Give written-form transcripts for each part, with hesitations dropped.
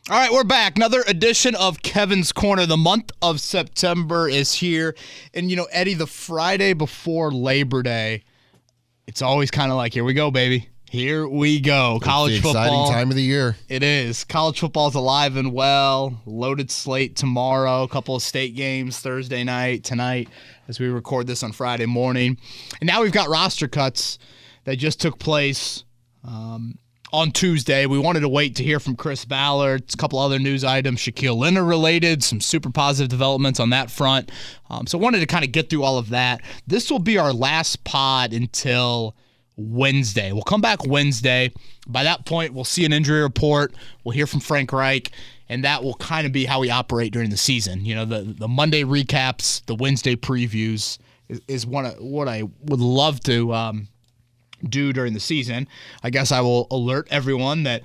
All right, we're back. Another edition of Kevin's Corner. The month of September is here. And, Eddie, the Friday before Labor Day, it's always kind of like, here we go, baby. Here we go. College football. Exciting time of the year. It is. College football's alive and well. Loaded slate tomorrow. A couple of state games Thursday night, tonight, as we record this on Friday morning. And now we've got roster cuts that just took place on Tuesday. We wanted to wait to hear from Chris Ballard. A couple other news items, Shaquille Leonard related, some super positive developments on that front. So wanted to kind of get through all of that. This will be our last pod until Wednesday. We'll come back Wednesday. By that point, we'll see an injury report. We'll hear from Frank Reich, and that will kind of be how we operate during the season. The Monday recaps, the Wednesday previews is what I would love to do during the season. I guess I will alert everyone that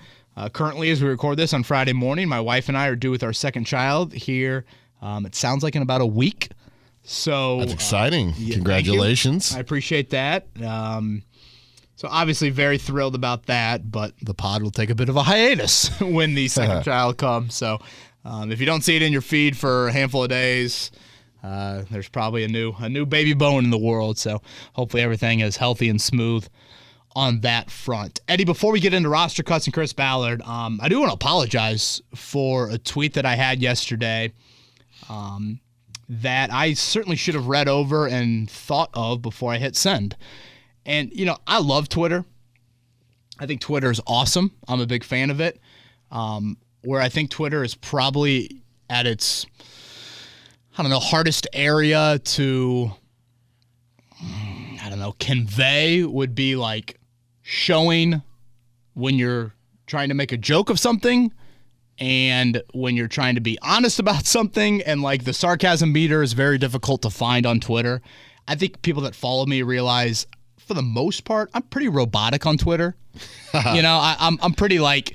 currently, as we record this on Friday morning, my wife and I are due with our second child here. It sounds like in about a week. So that's exciting. Congratulations. I appreciate that. So obviously very thrilled about that, but the pod will take a bit of a hiatus when the second child comes. So if you don't see it in your feed for a handful of days, there's probably a new baby bone in the world. So hopefully everything is healthy and smooth on that front. Eddie, before we get into roster cuts and Chris Ballard, I do want to apologize for a tweet that I had yesterday that I certainly should have read over and thought of before I hit send. And, I love Twitter. I think Twitter is awesome. I'm a big fan of it. Where I think Twitter is probably at its, hardest area to, convey would be like showing when you're trying to make a joke of something and when you're trying to be honest about something. And like the sarcasm meter is very difficult to find on Twitter. I think people that follow me realize, for the most part, I'm pretty robotic on Twitter. I'm pretty like,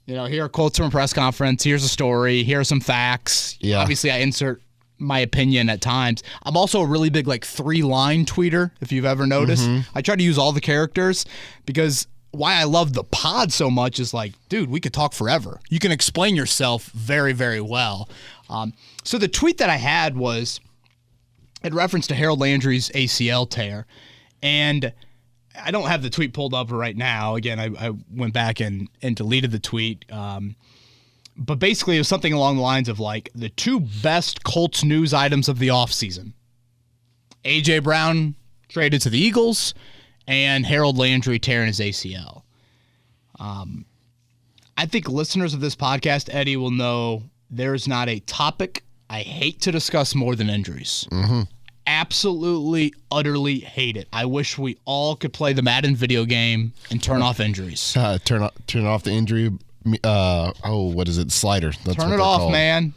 here are quotes from a press conference. Here's a story. Here are some facts. Yeah. Obviously, I insert my opinion at times. I'm also a really big 3-line tweeter, if you've ever noticed. I try to use all the characters because why I love the pod so much is dude, we could talk forever. You can explain yourself very, very well. So the tweet that I had was in reference to Harold Landry's ACL tear. And I don't have the tweet pulled up right now. Again, I went back and deleted the tweet. But basically, it was something along the lines of the two best Colts news items of the offseason. A.J. Brown traded to the Eagles and Harold Landry tearing his ACL. I think listeners of this podcast, Eddie, will know there's not a topic I hate to discuss more than injuries. Absolutely, utterly hate it. I wish we all could play the Madden video game and turn off injuries. Turn off the injury. What is it? Slider. That's turn it off, called. Man.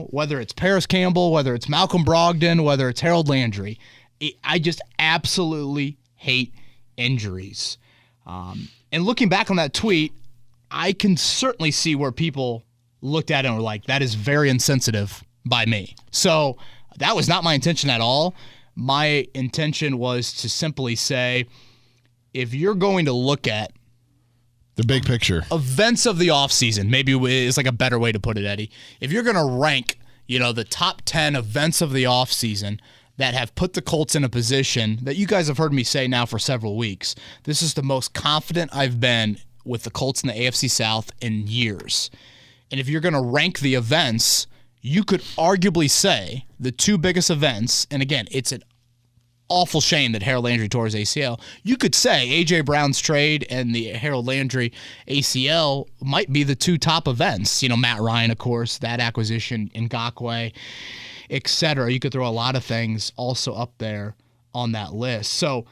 Whether it's Paris Campbell, whether it's Malcolm Brogdon, whether it's Harold Landry, I just absolutely hate injuries. And looking back on that tweet, I can certainly see where people looked at it and were like, "That is very insensitive by me." So. That was not my intention at all. My intention was to simply say, if you're going to look at the big picture, events of the offseason, maybe is a better way to put it, Eddie. If you're going to rank, the top 10 events of the offseason that have put the Colts in a position that you guys have heard me say now for several weeks, this is the most confident I've been with the Colts in the AFC South in years. And if you're going to rank the events, you could arguably say the two biggest events, and again, it's an awful shame that Harold Landry tore his ACL. You could say A.J. Brown's trade and the Harold Landry ACL might be the two top events. Matt Ryan, of course, that acquisition, Ngakoue, et cetera. You could throw a lot of things also up there on that list. So,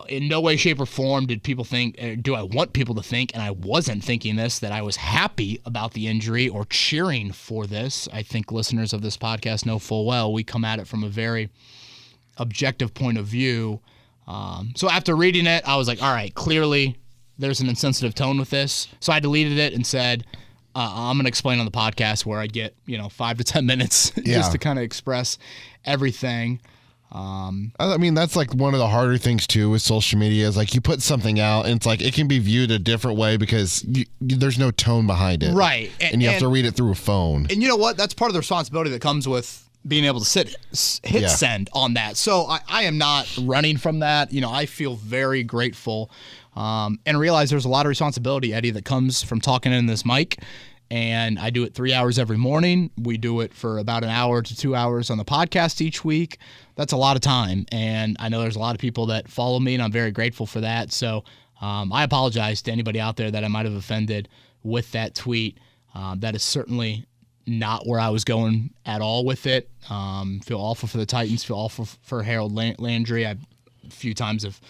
in no way, shape, or form did people think, do I want people to think, and I wasn't thinking this, that I was happy about the injury or cheering for this. I think listeners of this podcast know full well we come at it from a very objective point of view. So after reading it, I was like, all right, clearly there's an insensitive tone with this. So I deleted it and said, I'm going to explain on the podcast where I get, 5 to 10 minutes just to kind of express everything. I mean, that's like one of the harder things too with social media is like you put something out and it's like it can be viewed a different way because there's no tone behind it. Right. And you have to read it through a phone. And you know what? That's part of the responsibility that comes with being able to hit send on that. So I am not running from that. You know, I feel very grateful and realize there's a lot of responsibility, Eddie, that comes from talking in this mic. And I do it 3 hours every morning. We do it for about an hour to 2 hours on the podcast each week. That's a lot of time. And I know there's a lot of people that follow me, and I'm very grateful for that. So I apologize to anybody out there that I might have offended with that tweet. That is certainly not where I was going at all with it. Feel awful for the Titans. Feel awful for Harold Landry. I a few times have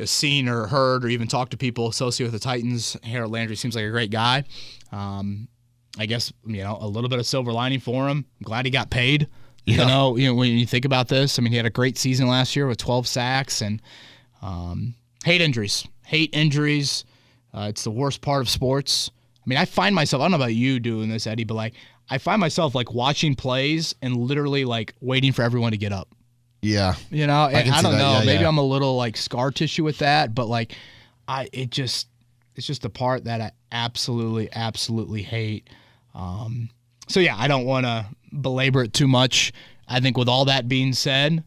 seen or heard or even talked to people associated with the Titans. Harold Landry seems like a great guy. I guess, a little bit of silver lining for him. I'm glad he got paid. Yeah. When you think about this, I mean, he had a great season last year with 12 sacks and hate injuries. It's the worst part of sports. I mean, I find myself, I don't know about you doing this, Eddie, but like I find myself like watching plays and literally like waiting for everyone to get up. Yeah. And I don't know. Maybe I'm a little like scar tissue with that, but like it's just the part that I absolutely hate. So yeah, I don't want to belabor it too much. I think with all that being said,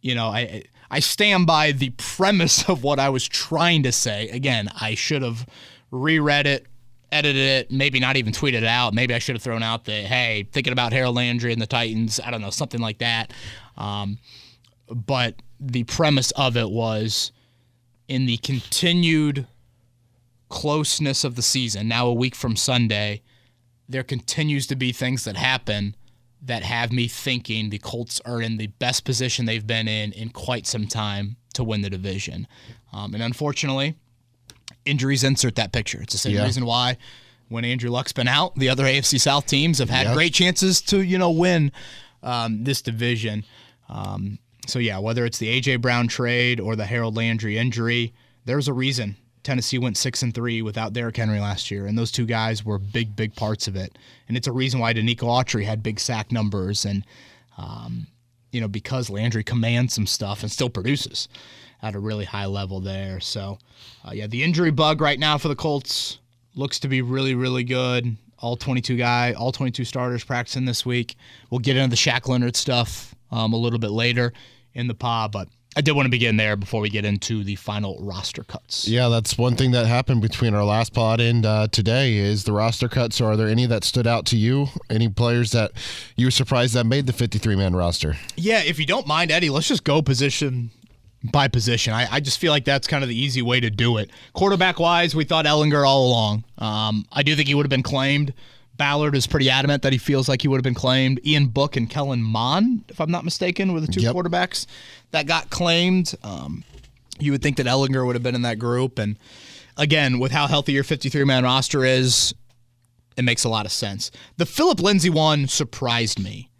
I stand by the premise of what I was trying to say. Again, I should have reread it, edited it, maybe not even tweeted it out. Maybe I should have thrown out the, hey, thinking about Harold Landry and the Titans. I don't know, something like that. But the premise of it was in the continued closeness of the season, now a week from Sunday, there continues to be things that happen that have me thinking the Colts are in the best position they've been in quite some time to win the division. And unfortunately, injuries insert that picture. It's the same reason why when Andrew Luck's been out, the other AFC South teams have had great chances to, win this division. So yeah, whether it's the A.J. Brown trade or the Harold Landry injury, there's a reason Tennessee went 6-3 without Derrick Henry last year, and those two guys were big parts of it. And it's a reason why Danico Autry had big sack numbers, and because Landry commands some stuff and still produces at a really high level there. So the injury bug right now for the Colts looks to be really good. All 22 starters practicing this week. We'll get into the Shaq Leonard stuff a little bit later in the pod, but I did want to begin there before we get into the final roster cuts. Yeah, that's one thing that happened between our last pod and today is the roster cuts. So are there any that stood out to you? Any players that you were surprised that made the 53-man roster? Yeah, if you don't mind, Eddie, let's just go position by position. I just feel like that's kind of the easy way to do it. Quarterback-wise, we thought Ehlinger all along. I do think he would have been claimed. Ballard is pretty adamant that he feels like he would have been claimed. Ian Book and Kellen Mond, if I'm not mistaken, were the two quarterbacks that got claimed. You would think that Ehlinger would have been in that group. And again, with how healthy your 53-man roster is, it makes a lot of sense. The Philip Lindsay one surprised me.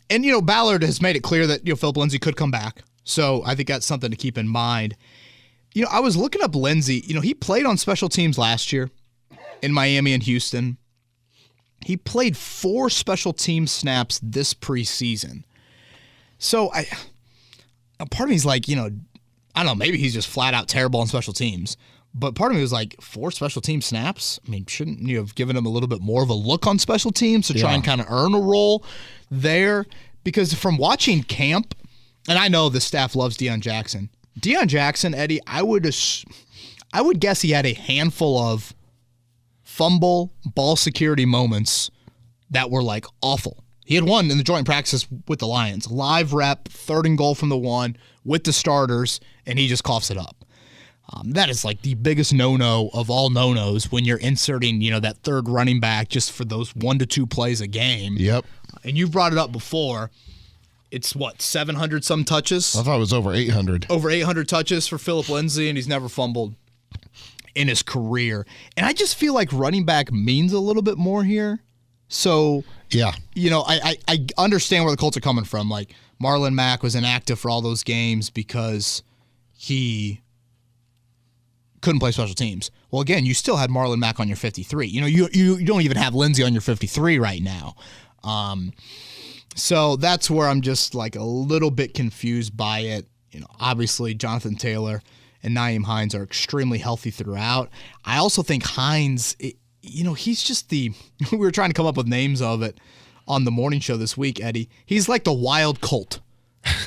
And, Ballard has made it clear that, Philip Lindsay could come back. So I think that's something to keep in mind. I was looking up Lindsay. He played on special teams last year in Miami and Houston. He played 4 special team snaps this preseason. So part of me is like, I don't know, maybe he's just flat out terrible on special teams. But part of me was like, 4 special team snaps? I mean, shouldn't you have given him a little bit more of a look on special teams to try and kind of earn a role there? Because from watching camp, and I know the staff loves Deion Jackson. Deion Jackson, Eddie, I would guess he had a handful of fumble, ball security moments that were like awful. He had one in the joint practice with the Lions. Live rep, 3rd and goal from the 1 with the starters, and he just coughs it up. That is like the biggest no-no of all no-nos when you're inserting, that 3rd running back just for those 1 to 2 plays a game. Yep. And you've brought it up before. It's 700 some touches? I thought it was over 800. Over 800 touches for Philip Lindsay, and he's never fumbled in his career. And I just feel like running back means a little bit more here. So, yeah, I understand where the Colts are coming from. Like, Marlon Mack was inactive for all those games because he couldn't play special teams. Well, again, you still had Marlon Mack on your 53. You don't even have Lindsay on your 53 right now. So that's where I'm just like a little bit confused by it. Obviously Jonathan Taylor and Nyheim Hines are extremely healthy throughout. I also think Hines, he's just we were trying to come up with names of it on the morning show this week, Eddie. He's like the wild Colt.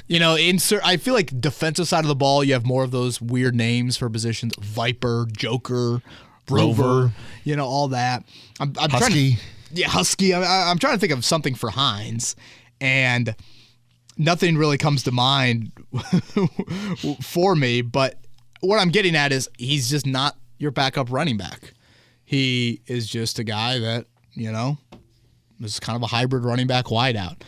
I feel like defensive side of the ball, you have more of those weird names for positions: Viper, Joker, Rover, all that. I'm Husky. Husky. I'm trying to think of something for Hines, and nothing really comes to mind for me. But what I'm getting at is he's just not your backup running back. He is just a guy that, is kind of a hybrid running back wideout.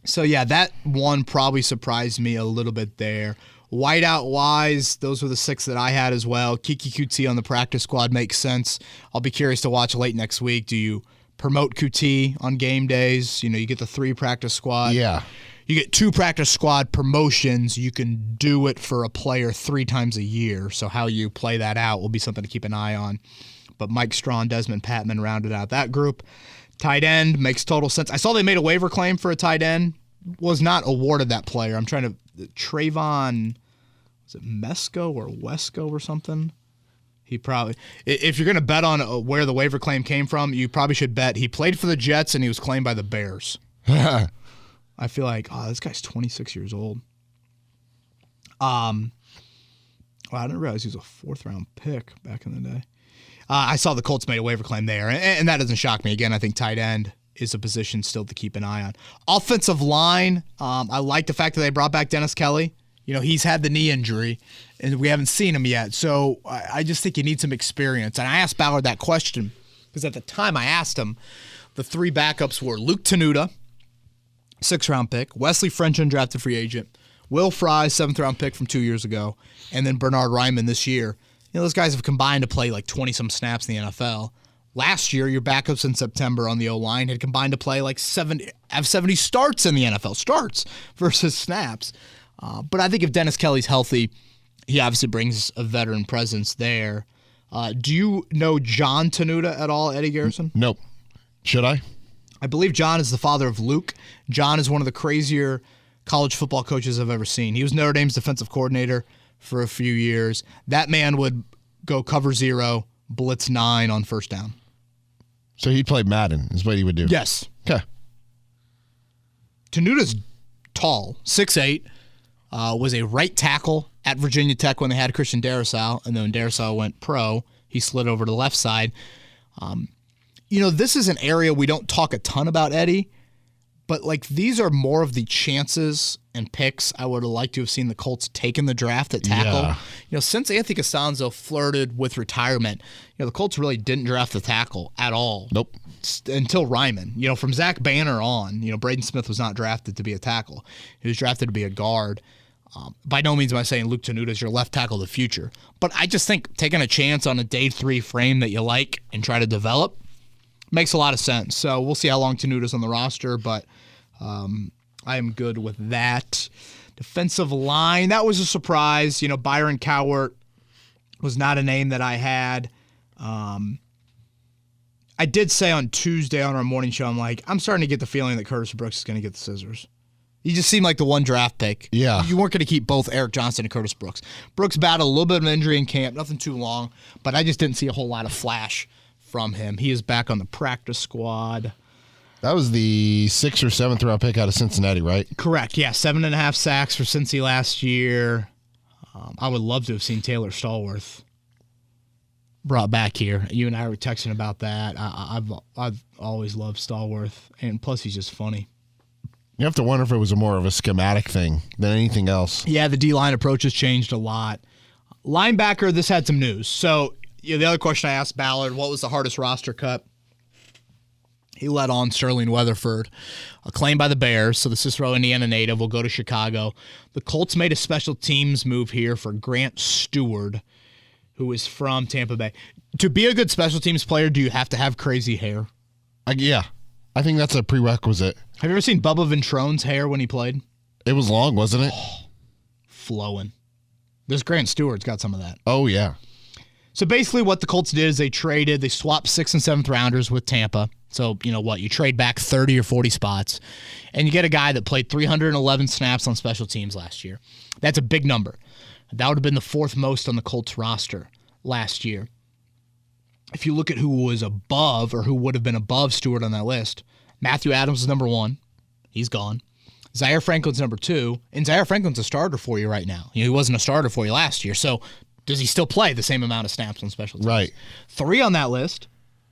So, yeah, that one probably surprised me a little bit there. Wideout-wise, those were the 6 that I had as well. Kiki Kuti on the practice squad makes sense. I'll be curious to watch late next week. Do you promote Kuti on game days? You get the 3 practice squad. Yeah. You get 2 practice squad promotions. You can do it for a player 3 times a year. So how you play that out will be something to keep an eye on. But Mike Strawn, Desmond Patman rounded out that group. Tight end makes total sense. I saw they made a waiver claim for a tight end. Was not awarded that player. I'm trying to Trayvon, was it Mesco or Wesco or something? He probably, if you're going to bet on where the waiver claim came from, you probably should bet he played for the Jets and he was claimed by the Bears. I feel like, this guy's 26 years old. I didn't realize he was a 4th round pick back in the day. I saw the Colts made a waiver claim there, and that doesn't shock me. Again, I think tight end is a position still to keep an eye on. Offensive line, I like the fact that they brought back Dennis Kelly. He's had the knee injury, and we haven't seen him yet. So I just think you need some experience. And I asked Ballard that question because at the time I asked him, the 3 backups were Luke Tenuta, 6th round pick, Wesley French, undrafted free agent, Will Fry, 7th round pick from 2 years ago, and then Bernard Ryman this year. Those guys have combined to play like 20-some snaps in the NFL. Last year, your backups in September on the O-line had combined to play like 70 starts in the NFL, starts versus snaps. But I think if Dennis Kelly's healthy, he obviously brings a veteran presence there. Do you know John Tenuta at all, Eddie Garrison? Nope. Should I? I believe John is the father of Luke. John is one of the crazier college football coaches I've ever seen. He was Notre Dame's defensive coordinator for a few years. That man would go cover 0, blitz 9 on first down. So he'd play Madden is what he would do? Yes. Okay. Tenuta's tall, 6'8", was a right tackle at Virginia Tech when they had Christian Darrisaw, and then when Darrisaw went pro, he slid over to the left side. This is an area we don't talk a ton about, Eddie, but these are more of the chances and picks I would have liked to have seen the Colts take in the draft at tackle. Yeah. Since Anthony Costanzo flirted with retirement, the Colts really didn't draft the tackle at all. Nope. Until Ryman. From Zach Banner on, Braden Smith was not drafted to be a tackle. He was drafted to be a guard. By no means am I saying Luke Tenuta is your left tackle of the future. But I just think taking a chance on a day 3 frame that you like and try to develop makes a lot of sense. So we'll see how long Tenuta's on the roster, but I am good with that. Defensive line, that was a surprise. Byron Cowart was not a name that I had. I did say on Tuesday on our morning show, I'm starting to get the feeling that Curtis Brooks is going to get the scissors. He just seemed like the one draft pick. Yeah. You weren't going to keep both Eric Johnson and Curtis Brooks. Brooks battled a little bit of an injury in camp, nothing too long, but I just didn't see a whole lot of flash from him. He is back on the practice squad. That was the 6th or 7th round pick out of Cincinnati, right? Correct, yeah. 7.5 sacks for Cincy last year. I would love to have seen Taylor Stallworth brought back here. You and I were texting about that. I've always loved Stallworth, and plus he's just funny. You have to wonder if it was more of a schematic thing than anything else. Yeah, the D-line approach has changed a lot. Linebacker, this had some news. So the other question I asked Ballard, what was the hardest roster cut? He led on Sterling Weatherford, a claim by the Bears, so the Cicero, Indiana native will go to Chicago. The Colts made a special teams move here for Grant Stewart, who is from Tampa Bay. To be a good special teams player, do you have to have crazy hair? Yeah. I think that's a prerequisite. Have you ever seen Bubba Ventrone's hair when he played? It was long, wasn't it? Flowing. This Grant Stewart's got some of that. Oh, yeah. So basically what the Colts did is they swapped 6th and 7th rounders with Tampa So, you know what? You trade back 30 or 40 spots, and you get a guy that played 311 snaps on special teams last year. That's a big number. That would have been the fourth most on the Colts roster last year. If you look at who was above or who would have been above Stewart on that list, Matthew Adams is number 1. He's gone. Zaire Franklin's number 2, and Zaire Franklin's a starter for you right now. You know, he wasn't a starter for you last year, so does he still play the same amount of snaps on special teams? Right. 3 on that list,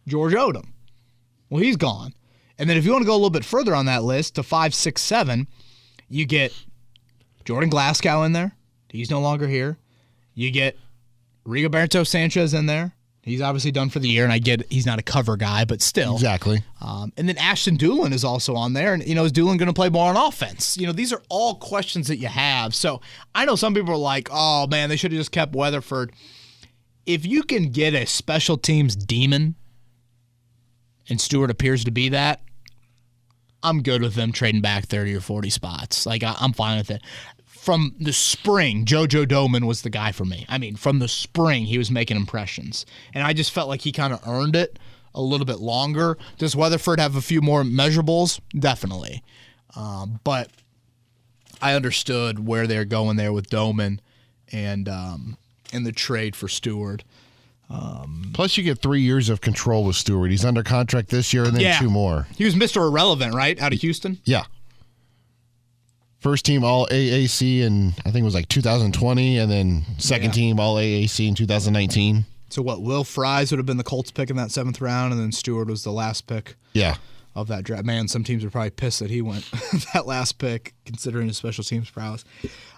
George Odom. Well, he's gone. And then if you want to go a little bit further on that list to 5, 6, 7, you get Jordan Glasgow in there. He's no longer here. You get Rigoberto Sanchez in there. He's obviously done for the year, and I get he's not a cover guy, but still. Exactly. And then Ashton Doolin is also on there. And, you know, is Doolin going to play more on offense? You know, these are all questions that you have. So I know some people are like, oh, man, they should have just kept Weatherford. If you can get a special teams demon, and Stewart appears to be that, I'm good with them trading back 30 or 40 spots. Like, I'm fine with it. From the spring, JoJo Doman was the guy for me. I mean, from the spring, he was making impressions. And I just felt like he kind of earned it a little bit longer. Does Weatherford have a few more measurables? Definitely. But I understood where they're going there with Doman and the trade for Stewart. Plus, you get 3 years of control with Stewart. He's under contract this year and then 2 more. He was Mr. Irrelevant, right, out of Houston? Yeah. First team All AAC in, I think it was like 2020, and then second team All AAC in 2019. So what, Will Fries would have been the Colts pick in that 7th round, and then Stewart was the last pick of that draft. Man, some teams are probably pissed that he went that last pick, considering his special teams prowess.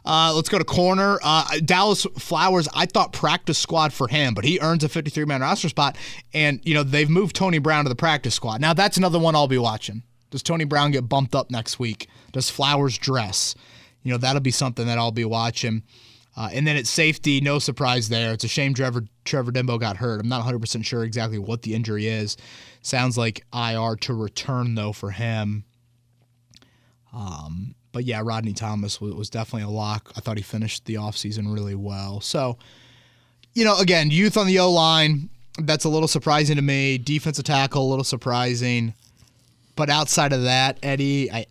Let's go to corner. Dallas Flowers, I thought practice squad for him, but he earns a 53-man roster spot, and you know they've moved Tony Brown to the practice squad. Now that's another one I'll be watching. Does Tony Brown get bumped up next week? Does Flowers dress? You know, that'll be something that I'll be watching. And then at safety, no surprise there. It's a shame Trevor Dimbo got hurt. I'm not 100% sure exactly what the injury is. Sounds like IR to return, though, for him. But, yeah, Rodney Thomas was definitely a lock. I thought he finished the offseason really well. So, you know, again, youth on the O-line, that's a little surprising to me. Defensive tackle, a little surprising. But outside of that, Eddie, I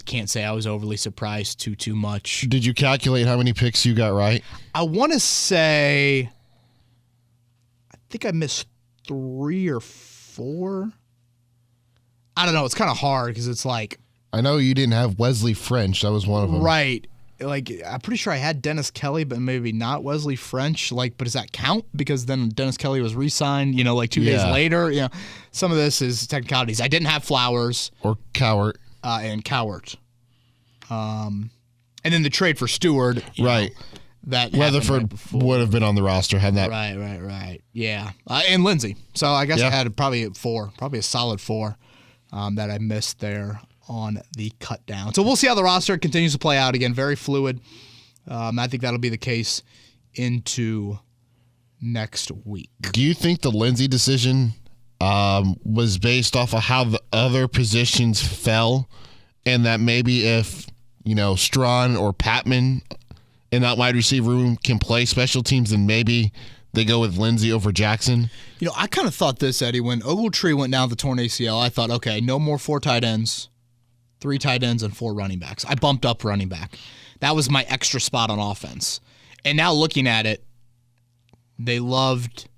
can't say I was overly surprised too much. Did you calculate how many picks you got right? I want to say, I think I missed 3 or 4. I don't know. It's kind of hard because it's like. I know you didn't have Wesley French. That was one of them. Right. Like, I'm pretty sure I had Dennis Kelly, but maybe not Wesley French. Like, but does that count? Because then Dennis Kelly was re-signed, you know, like 2 days later. You know, some of this is technicalities. I didn't have Flowers. Or Cowart. And Cowart. And then the trade for Stewart. Right. That Weatherford would have been on the roster had that. Right. Yeah. And Lindsey. So I guess I had probably a solid 4 that I missed there on the cut down. So we'll see how the roster continues to play out. Again, very fluid. I think that'll be the case into next week. Do you think the Lindsey decision was based off of how the other positions fell, and that maybe if, you know, Strawn or Patman in that wide receiver room can play special teams, then maybe they go with Lindsey over Jackson? You know, I kind of thought this, Eddie, when Ogletree went down the torn ACL, I thought, okay, no more 4 tight ends, 3 tight ends, and 4 running backs. I bumped up running back. That was my extra spot on offense. And now looking at it, they loved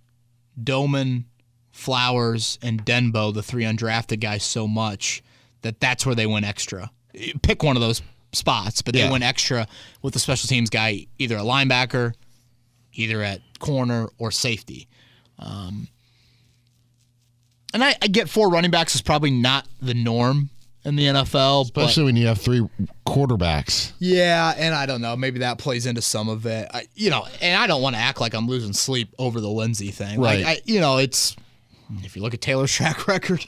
Doman, Flowers, and Denbo, the 3 undrafted guys, so much that that's where they went extra. Pick one of those spots, but they went extra with the special teams guy, either a linebacker, either at corner or safety. And I get 4 running backs is probably not the norm in the NFL. Especially when you have 3 quarterbacks. Yeah, and I don't know. Maybe that plays into some of it. And I don't want to act like I'm losing sleep over the Lindsey thing. Right. Like, it's if you look at Taylor's track record,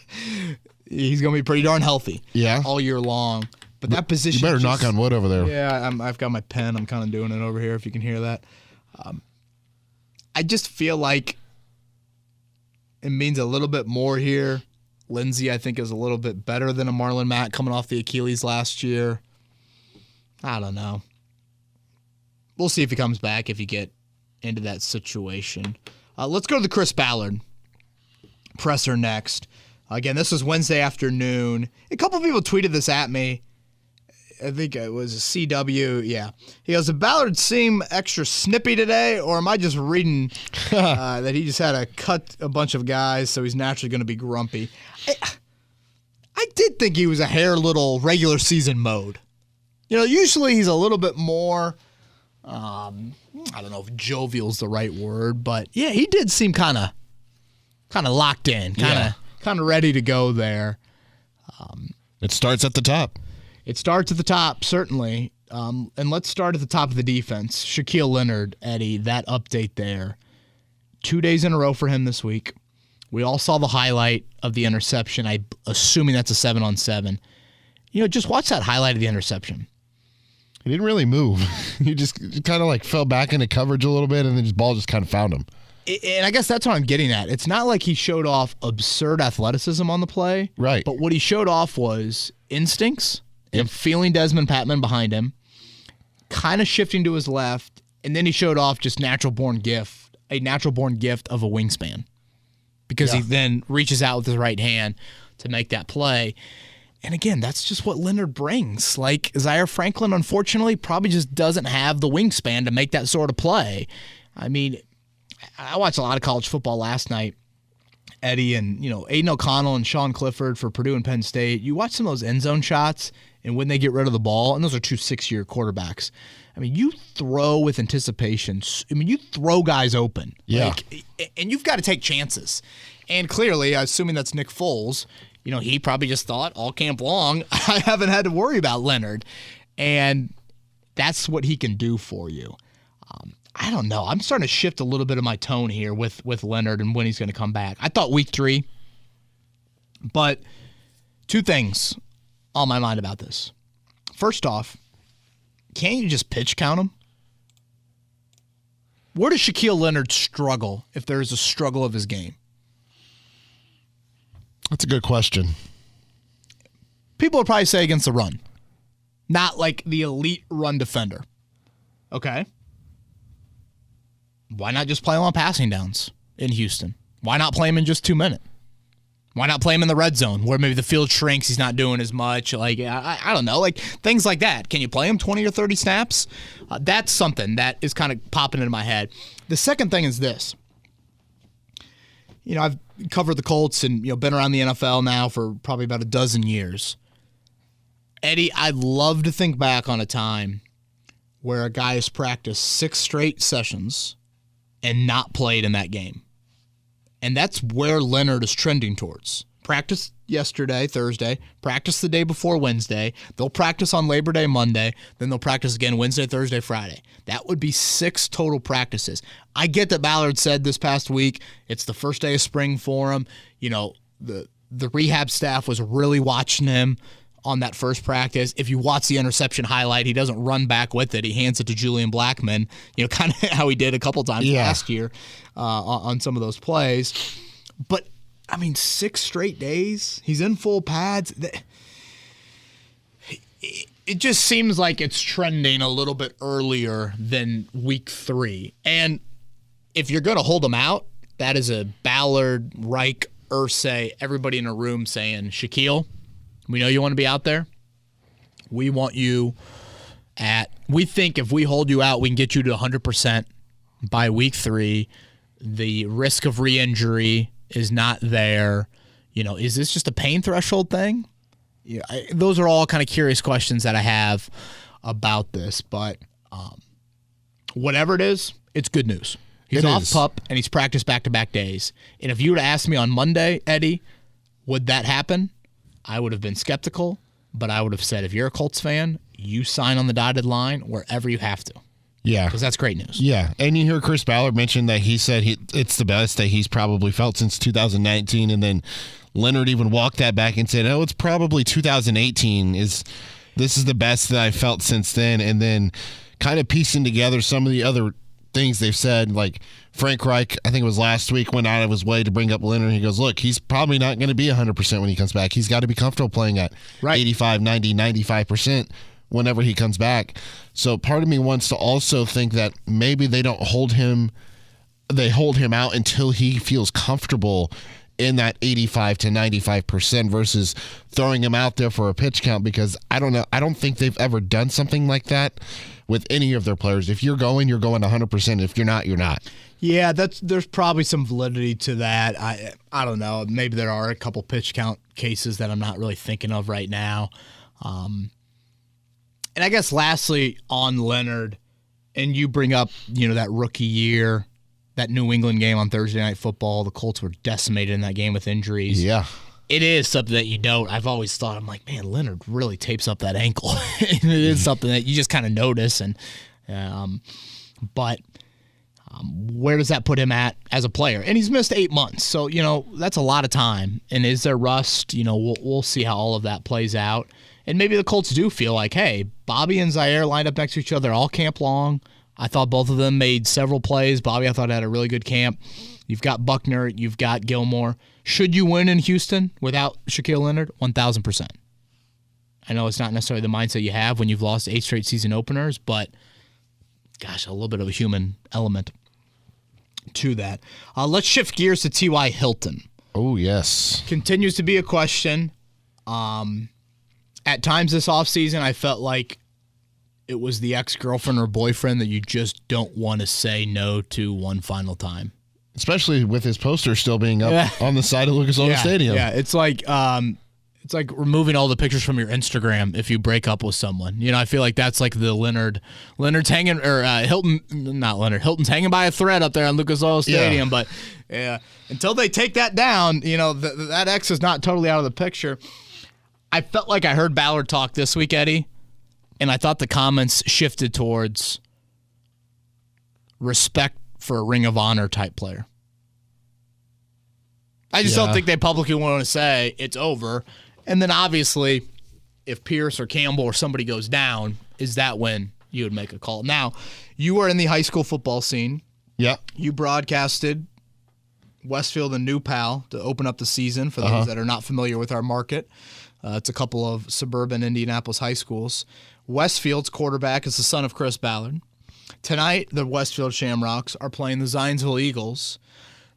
he's going to be pretty darn healthy all year long. But that position. You better knock on wood over there. Yeah, I've got my pen. I'm kind of doing it over here if you can hear that. I just feel like it means a little bit more here. Lindsey, I think, is a little bit better than a Marlon Mack coming off the Achilles last year. I don't know. We'll see if he comes back if you get into that situation. Let's go to the Chris Ballard presser next. Again, this was Wednesday afternoon. A couple of people tweeted this at me. I think it was a CW. Yeah. He goes, did Ballard seem extra snippy today, or am I just reading that he just had to cut a bunch of guys, so he's naturally going to be grumpy? I did think he was a hair little regular season mode. Usually he's a little bit more, I don't know if jovial is the right word, but yeah, he did seem kind of locked in, kind of ready to go there. It starts at the top. It starts at the top, certainly. And let's start at the top of the defense. Shaquille Leonard, Eddie, that update there. 2 days in a row for him this week. We all saw the highlight of the interception. I'm assuming that's a 7-on-7. Just watch that highlight of the interception. He didn't really move. He just kind of like fell back into coverage a little bit, and then his ball just kind of found him. And I guess that's what I'm getting at. It's not like he showed off absurd athleticism on the play. Right. But what he showed off was instincts and feeling Desmond Patman behind him, kind of shifting to his left, and then he showed off just a natural born gift of a wingspan. Because he then reaches out with his right hand to make that play. And again, that's just what Leonard brings. Like, Zaire Franklin, unfortunately, probably just doesn't have the wingspan to make that sort of play. I mean, I watched a lot of college football last night, Eddie, and, Aiden O'Connell and Sean Clifford for Purdue and Penn State. You watch some of those end zone shots, and when they get rid of the ball, and those are two 6-year quarterbacks, I mean, you throw with anticipation. I mean, you throw guys open. Yeah. And you've got to take chances. And clearly, assuming that's Nick Foles, he probably just thought all camp long, I haven't had to worry about Leonard. And that's what he can do for you. I don't know. I'm starting to shift a little bit of my tone here with Leonard and when he's going to come back. I thought week 3, but 2 things on my mind about this. First off, can't you just pitch count him? Where does Shaquille Leonard struggle if there's a struggle of his game? That's a good question. People would probably say against the run. Not like the elite run defender. Okay. Why not just play him on passing downs in Houston? Why not play him in just 2 minutes? Why not play him in the red zone where maybe the field shrinks, he's not doing as much? Like, I don't know, like things like that. Can you play him 20 or 30 snaps? That's something that is kind of popping into my head. The second thing is this. I've covered the Colts and been around the NFL now for probably about a dozen years. Eddie, I'd love to think back on a time where a guy has practiced 6 straight sessions and not played in that game. And that's where Leonard is trending towards. Practice yesterday, Thursday, practice the day before Wednesday. They'll practice on Labor Day, Monday. Then they'll practice again Wednesday, Thursday, Friday. That would be 6 total practices. I get that Ballard said this past week, it's the first day of spring for him. The rehab staff was really watching him on that first practice. If you watch the interception highlight, he doesn't run back with it. He hands it to Julian Blackmon, kind of how he did a couple times last year on some of those plays. But, 6 straight days, he's in full pads. It just seems like it's trending a little bit earlier than week 3. And if you're going to hold him out, that is a Ballard, Reich, Irsay, everybody in a room saying, Shaquille, we know you want to be out there. We want you we think if we hold you out, we can get you to 100% by week 3. The risk of re-injury is not there. Is this just a pain threshold thing? Those are all kind of curious questions that I have about this. But whatever it is, it's good news. He's off PUP, and he's practiced back-to-back days. And if you were to ask me on Monday, Eddie, would that happen? I would have been skeptical, but I would have said, if you're a Colts fan, you sign on the dotted line wherever you have to. Yeah. Because that's great news. Yeah. And you hear Chris Ballard mention that he said it's the best that he's probably felt since 2019. And then Leonard even walked that back and said, it's probably 2018 this is the best that I felt since then. And then kind of piecing together some of the other things they've said, like Frank Reich, I think it was last week, went out of his way to bring up Leonard. He goes, look, he's probably not going to be 100% when he comes back. He's got to be comfortable playing at 85, 90, 95% whenever he comes back. So part of me wants to also think that maybe they hold him out until he feels comfortable in that 85 to 95% versus throwing him out there for a pitch count, because I don't know. I don't think they've ever done something like that with any of their players. If you're going 100%. If you're not, you're not. Yeah, there's probably some validity to that. I don't know. Maybe there are a couple pitch count cases that I'm not really thinking of right now. And I guess lastly on Leonard, and you bring up, that rookie year, that New England game on Thursday Night Football, the Colts were decimated in that game with injuries. Yeah. It is something that you don't. I've always thought, I'm like, man, Leonard really tapes up that ankle. It is something that you just kind of notice. And where does that put him at as a player? And he's missed 8 months. So, that's a lot of time. And is there rust? We'll see how all of that plays out. And maybe the Colts do feel like, hey, Bobby and Zaire lined up next to each other all camp long. I thought both of them made several plays. Bobby, I thought, had a really good camp. You've got Buckner. You've got Gilmore. Should you win in Houston without Shaquille Leonard? 1,000%. I know it's not necessarily the mindset you have when you've lost 8 straight season openers, but, gosh, a little bit of a human element to that. Let's shift gears to T.Y. Hilton. Oh, yes. Continues to be a question. At times this offseason, I felt like it was the ex-girlfriend or boyfriend that you just don't want to say no to one final time. Especially with his poster still being up on the side of Lucas Oil Stadium. Yeah, it's like removing all the pictures from your Instagram if you break up with someone. I feel like that's like the Leonard's hanging, or Hilton's hanging by a thread up there on Lucas Oil Stadium. Yeah. But yeah, until they take that down, that ex is not totally out of the picture. I felt like I heard Ballard talk this week, Eddie, and I thought the comments shifted towards respect for a Ring of Honor type player. I just don't think they publicly want to say it's over. And then obviously, if Pierce or Campbell or somebody goes down, is that when you would make a call? Now, you were in the high school football scene. Yeah. You broadcasted Westfield and New Pal to open up the season for those that are not familiar with our market. It's a couple of suburban Indianapolis high schools. Westfield's quarterback is the son of Chris Ballard. Tonight, the Westfield Shamrocks are playing the Zionsville Eagles.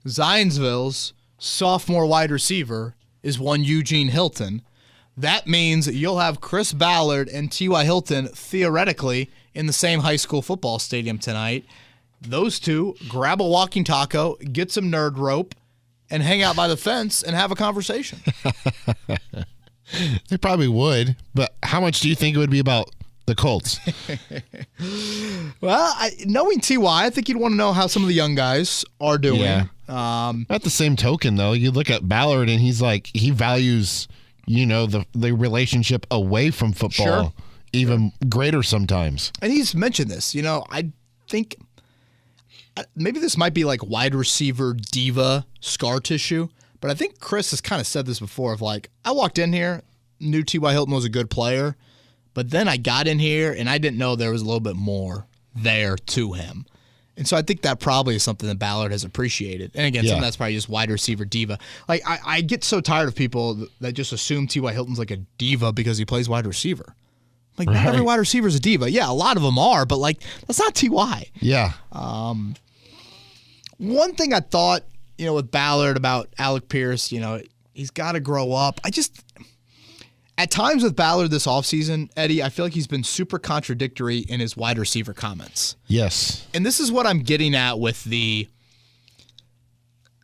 Zionsville's sophomore wide receiver is one Eugene Hilton. That means you'll have Chris Ballard and T.Y. Hilton theoretically in the same high school football stadium tonight. Those two grab a walking taco, get some nerd rope, and hang out by the fence and have a conversation. They probably would, but how much do you think it would be about the Colts? Well, knowing T.Y., I think you'd want to know how some of the young guys are doing. Yeah. At the same token, though, you look at Ballard and he's like, he values, the relationship away from football even greater sometimes. And he's mentioned this. I think maybe this might be like wide receiver diva scar tissue, but I think Chris has kind of said this before of like, I walked in here, knew T.Y. Hilton was a good player, but then I got in here and I didn't know there was a little bit more there to him. And so I think that probably is something that Ballard has appreciated. And again, something that's probably just wide receiver diva. Like I get so tired of people that just assume T.Y. Hilton's like a diva because he plays wide receiver. Like not every wide receiver is a diva. Yeah, a lot of them are, but like that's not T.Y. Yeah. One thing I thought, with Ballard about Alec Pierce, he's got to grow up. At times with Ballard this offseason, Eddie, I feel like he's been super contradictory in his wide receiver comments. Yes. And this is what I'm getting at with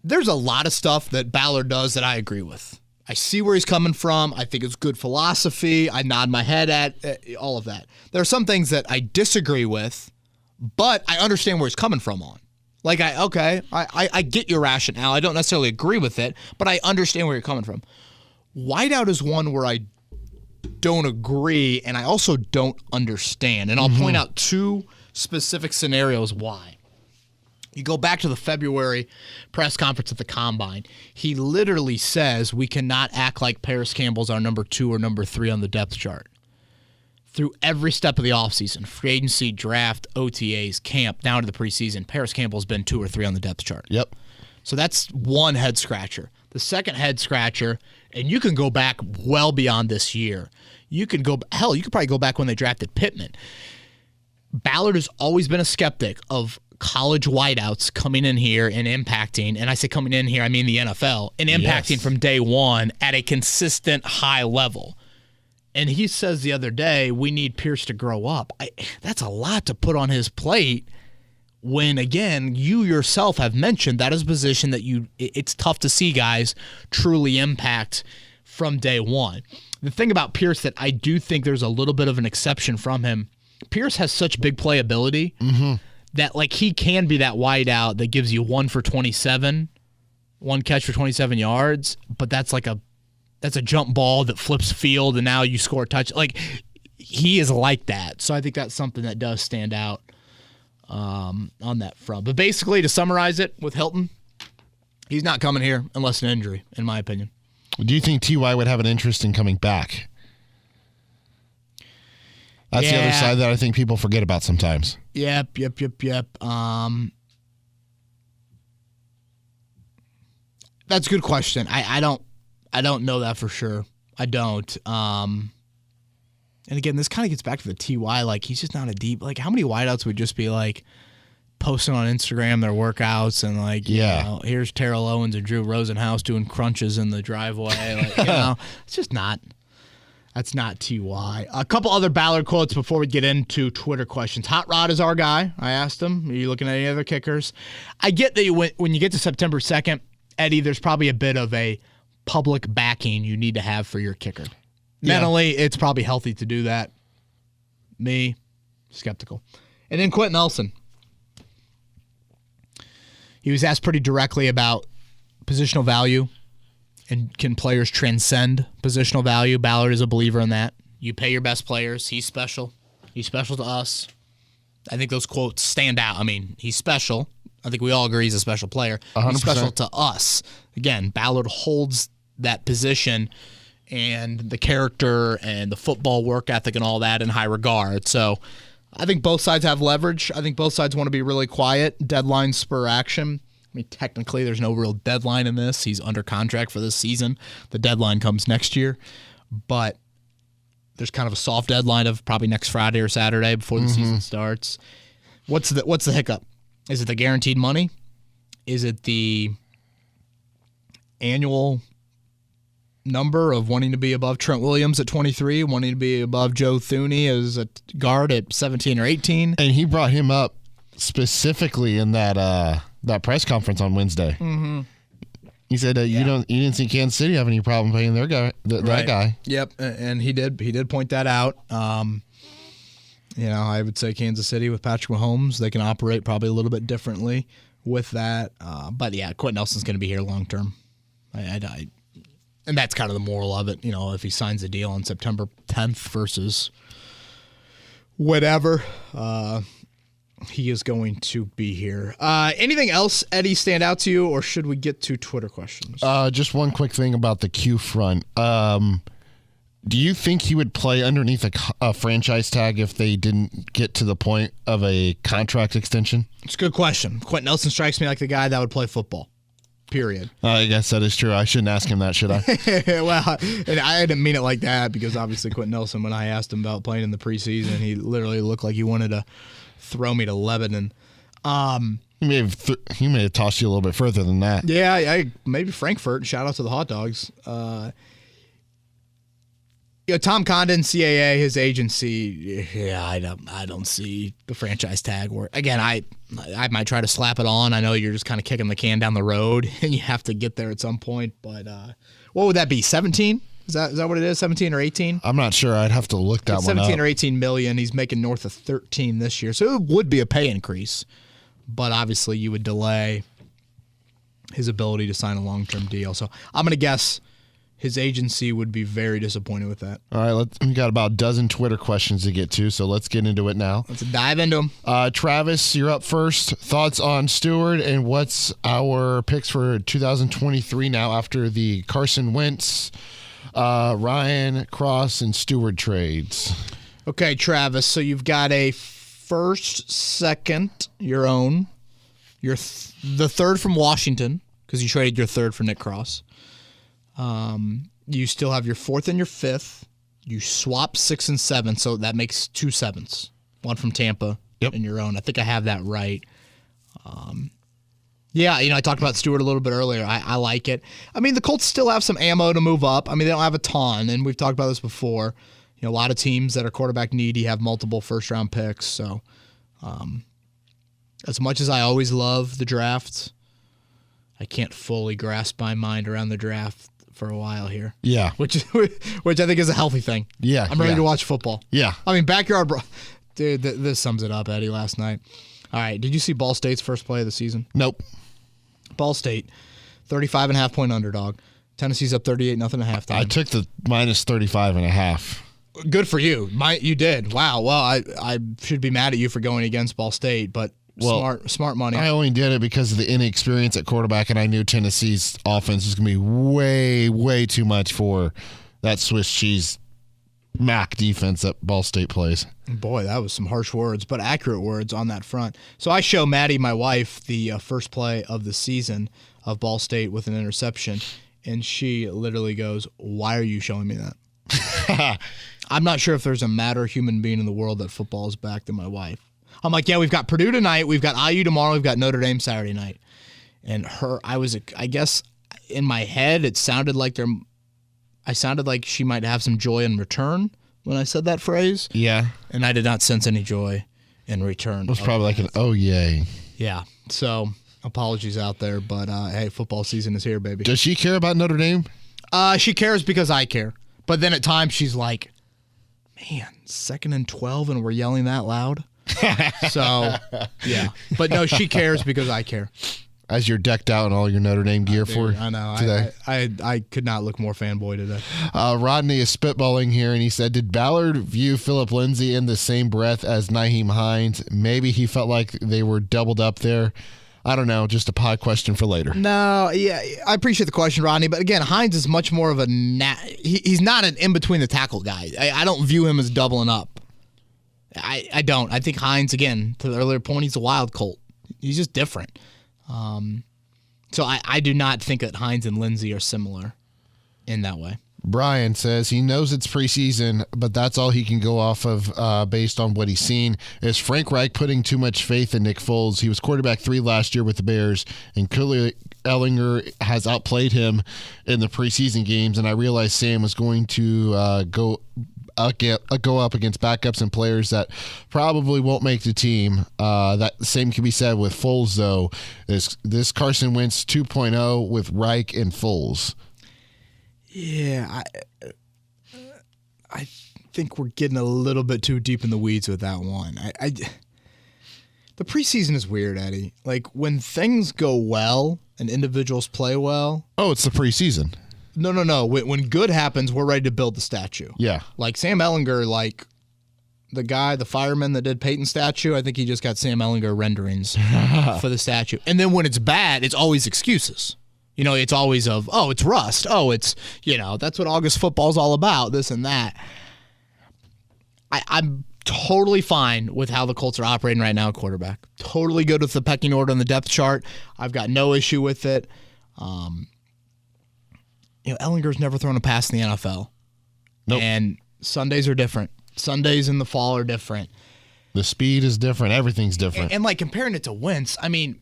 there's a lot of stuff that Ballard does that I agree with. I see where he's coming from. I think it's good philosophy. I nod my head at all of that. There are some things that I disagree with, but I understand where he's coming from on. Like, I get your rationale. I don't necessarily agree with it, but I understand where you're coming from. Whiteout is one where I don't agree, and I also don't understand. And I'll point out two specific scenarios why. You go back to the February press conference at the Combine. He literally says we cannot act like Paris Campbell's our number 2 or number 3 on the depth chart. Through every step of the offseason, free agency, draft, OTAs, camp, down to the preseason, Paris Campbell's been 2 or 3 on the depth chart. Yep. So that's one head scratcher. The second head scratcher, and you can go back well beyond this year. You could probably go back when they drafted Pittman. Ballard has always been a skeptic of college wideouts coming in here and impacting, and I say coming in here, I mean the NFL, and impacting from day one at a consistent high level. And he says the other day, we need Pierce to grow up. That's a lot to put on his plate when, again, you yourself have mentioned that is a position that it's tough to see guys truly impact from day one. The thing about Pierce that I do think there's a little bit of an exception from him, Pierce has such big playability that like he can be that wide out that gives you 1 for 27, one catch for 27 yards, but that's a jump ball that flips field and now you score a touch. Like he is like that. So I think that's something that does stand out on that front. But basically, to summarize it with Hilton, he's not coming here unless an injury, in my opinion. Do you think T.Y. would have an interest in coming back? That's the other side that I think people forget about sometimes. Yep. That's a good question. I don't know that for sure. I don't. And again, this kind of gets back to the T.Y. Like, he's just not a deep. Like, how many wideouts would just be like posting on Instagram their workouts and like, you know, here's Terrell Owens and Drew Rosenhaus doing crunches in the driveway. Like, you know, it's just not. That's not T.Y. A couple other Ballard quotes before we get into Twitter questions. Hot Rod is our guy. I asked him, are you looking at any other kickers? I get that when you get to September 2nd, Eddie, there's probably a bit of a public backing you need to have for your kicker. Mentally, it's probably healthy to do that. Me, skeptical. And then Quentin Nelson. He was asked pretty directly about positional value and can players transcend positional value. Ballard is a believer in that. You pay your best players. He's special. He's special to us. I think those quotes stand out. I mean, he's special. I think we all agree he's a special player. 100%. He's special to us. Again, Ballard holds that position and the character and the football work ethic and all that in high regard. So I think both sides have leverage. I think both sides want to be really quiet. Deadline spur action. I mean, technically, there's no real deadline in this. He's under contract for this season. The deadline comes next year. But there's kind of a soft deadline of probably next Friday or Saturday before the season starts. What's the hiccup? Is it the guaranteed money? Is it the annual number of wanting to be above Trent Williams at 23, wanting to be above Joe Thuney as a guard at 17 or 18? And he brought him up specifically in that press conference on Wednesday. Mm-hmm. He said you didn't see Kansas City have any problem paying their guy, that guy. Yep, and he did point that out. I would say Kansas City with Patrick Mahomes, they can operate probably a little bit differently with that. But yeah, Quentin Nelson's going to be here long term. And that's kind of the moral of it. You know, if he signs a deal on September 10th versus whatever, he is going to be here. Anything else, Eddie, stand out to you, or should we get to Twitter questions? Just one quick thing about the Q front. Do you think he would play underneath a franchise tag if they didn't get to the point of a contract extension? It's a good question. Quentin Nelson strikes me like the guy that would play football. Period. I guess that is true. I shouldn't ask him that, should I? Well, and I didn't mean it like that because obviously Quentin Nelson, when I asked him about playing in the preseason, he literally looked like he wanted to throw me to Lebanon. He may have tossed you a little bit further than that. Yeah, maybe Frankfurt. Shout out to the hot dogs. Tom Condon, CAA, his agency. Yeah, I don't see the franchise tag work. Again, I might try to slap it on. I know you're just kind of kicking the can down the road, and you have to get there at some point. But what would that be? 17? Is that what it is? 17 or 18? I'm not sure. I'd have to look that one up. 17 or 18 million. He's making north of 13 this year, so it would be a pay increase. But obviously, you would delay his ability to sign a long-term deal. So I'm going to guess his agency would be very disappointed with that. All right, we got about a dozen Twitter questions to get to, so let's get into it now. Let's dive into them. Travis, you're up first. Thoughts on Stewart, and what's our picks for 2023 now after the Carson Wentz, Ryan Cross, and Stewart trades? Okay, Travis, so you've got a first, second, your own, the third from Washington, because you traded your third for Nick Cross. You still have your fourth and your fifth. You swap 6 and 7, so that makes 2 7s. one from Tampa, Yep. and your own. I think I have that right. Yeah, I talked about Stewart a little bit earlier. I like it. I mean, the Colts still have some ammo to move up. I mean, they don't have a ton, and we've talked about this before. A lot of teams that are quarterback needy have multiple first-round picks. So, as much as I always love the draft, I can't fully grasp my mind around the draft for a while here. Yeah. Which I think is a healthy thing. Yeah. I'm ready to watch football. Yeah. I mean, backyard, bro. Dude, this sums it up, Eddie, last night. All right, did you see Ball State's first play of the season? Nope. Ball State, 35.5-point underdog. Tennessee's up 38-0 at halftime. I took the minus 35.5. Good for you. You did. Wow. Well, I should be mad at you for going against Ball State, but smart money. I only did it because of the inexperience at quarterback, and I knew Tennessee's offense was going to be way, way too much for that Swiss cheese Mac defense that Ball State plays. Boy, that was some harsh words, but accurate words on that front. So I show Maddie, my wife, the first play of the season of Ball State with an interception, and she literally goes, "Why are you showing me that?" I'm not sure if there's a madder human being in the world that football is back than my wife. I'm like, yeah, we've got Purdue tonight, we've got IU tomorrow, we've got Notre Dame Saturday night. And I guess in my head, it sounded like I sounded like she might have some joy in return when I said that phrase. Yeah. And I did not sense any joy in return. It was probably like an oh yay. Yeah. So apologies out there, but hey, football season is here, baby. Does she care about Notre Dame? She cares because I care. But then at times she's like, man, 2nd and 12 and we're yelling that loud. So, yeah. But no, she cares because I care. As you're decked out in all your Notre Dame gear for I know. today. I could not look more fanboy today. Rodney is spitballing here, and he said, did Ballard view Philip Lindsay in the same breath as Nyheim Hines? Maybe he felt like they were doubled up there. I don't know. Just a pod question for later. No, yeah, I appreciate the question, Rodney. But again, Hines is much more of a he's not an in-between the tackle guy. I don't view him as doubling up. I don't. I think Hines, again, to the earlier point, he's a wild Colt. He's just different. So I do not think that Hines and Lindsay are similar in that way. Brian says he knows it's preseason, but that's all he can go off of based on what he's seen. Is Frank Reich putting too much faith in Nick Foles? He was quarterback 3 last year with the Bears, and clearly Ellinger has outplayed him in the preseason games, and I realized Sam was going to go up against backups and players that probably won't make the team. That same can be said with Foles, though. This Carson Wentz 2.0 with Reich and Foles. Yeah, I think we're getting a little bit too deep in the weeds with that one. The preseason is weird, Eddie. Like, when things go well and individuals play well. Oh, it's the preseason. No. When good happens, we're ready to build the statue. Yeah. Like Sam Ellinger, like the fireman that did Peyton's statue, I think he just got Sam Ellinger renderings for the statue. And then when it's bad, it's always excuses. It's always it's rust. Oh, it's, that's what August football's all about, this and that. I'm totally fine with how the Colts are operating right now at quarterback. Totally good with the pecking order on the depth chart. I've got no issue with it. Ellinger's never thrown a pass in the NFL. Nope. And Sundays are different. Sundays in the fall are different. The speed is different. Everything's different. And like comparing it to Wentz, I mean,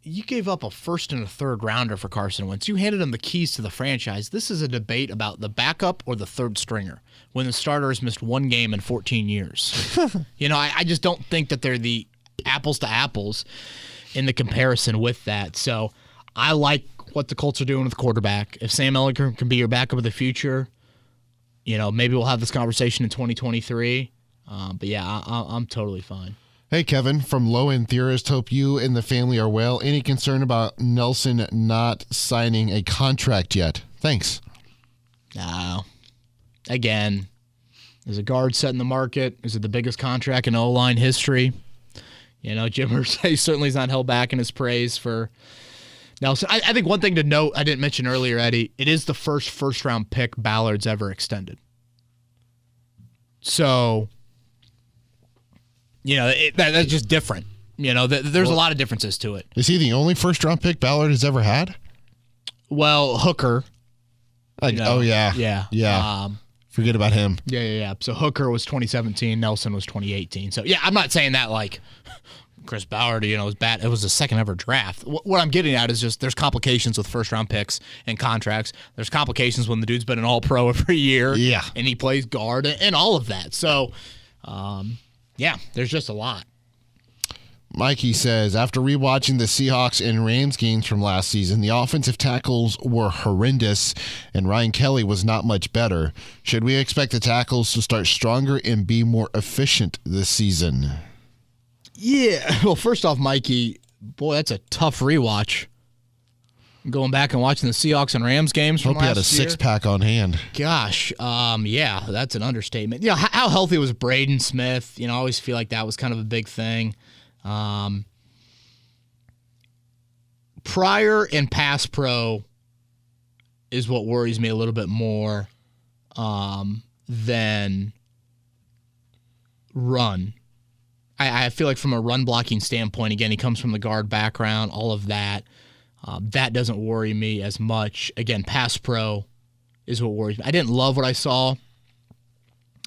you gave up a first and a third rounder for Carson Wentz. You handed him the keys to the franchise. This is a debate about the backup or the third stringer when the starter has missed one game in 14 years. I just don't think that they're the apples to apples in the comparison with that. So I like what the Colts are doing with quarterback. If Sam Ellinger can be your backup of the future, maybe we'll have this conversation in 2023. But yeah, I'm totally fine. Hey, Kevin, from Low End Theorist. Hope you and the family are well. Any concern about Nelson not signing a contract yet? Thanks. No. Again, is a guard set in the market? Is it the biggest contract in O-line history? Jim Irsay certainly is not held back in his praise for Nelson. I think one thing to note, I didn't mention earlier, Eddie, it is the first-round pick Ballard's ever extended. So, that's just different. There's a lot of differences to it. Is he the only first-round pick Ballard has ever had? Well, Hooker. Oh, yeah. Yeah. Yeah. Forget about him. Yeah. So Hooker was 2017, Nelson was 2018. So, yeah, I'm not saying that like Chris Ballard, was bad. It was the second ever draft. What I'm getting at is just there's complications with first-round picks and contracts. There's complications when the dude's been an all-pro every year. Yeah. And he plays guard and all of that. So, there's just a lot. Mikey says, after rewatching the Seahawks and Rams games from last season, the offensive tackles were horrendous, and Ryan Kelly was not much better. Should we expect the tackles to start stronger and be more efficient this season? Yeah. Well, first off, Mikey, boy, that's a tough rewatch. Going back and watching the Seahawks and Rams games from last year. Hope last he had a six-pack on hand. Gosh, that's an understatement. How healthy was Braden Smith? I always feel like that was kind of a big thing. Prior and pass pro is what worries me a little bit more than run. I feel like from a run blocking standpoint, again, he comes from the guard background, all of that. That doesn't worry me as much. Again, pass pro is what worries me. I didn't love what I saw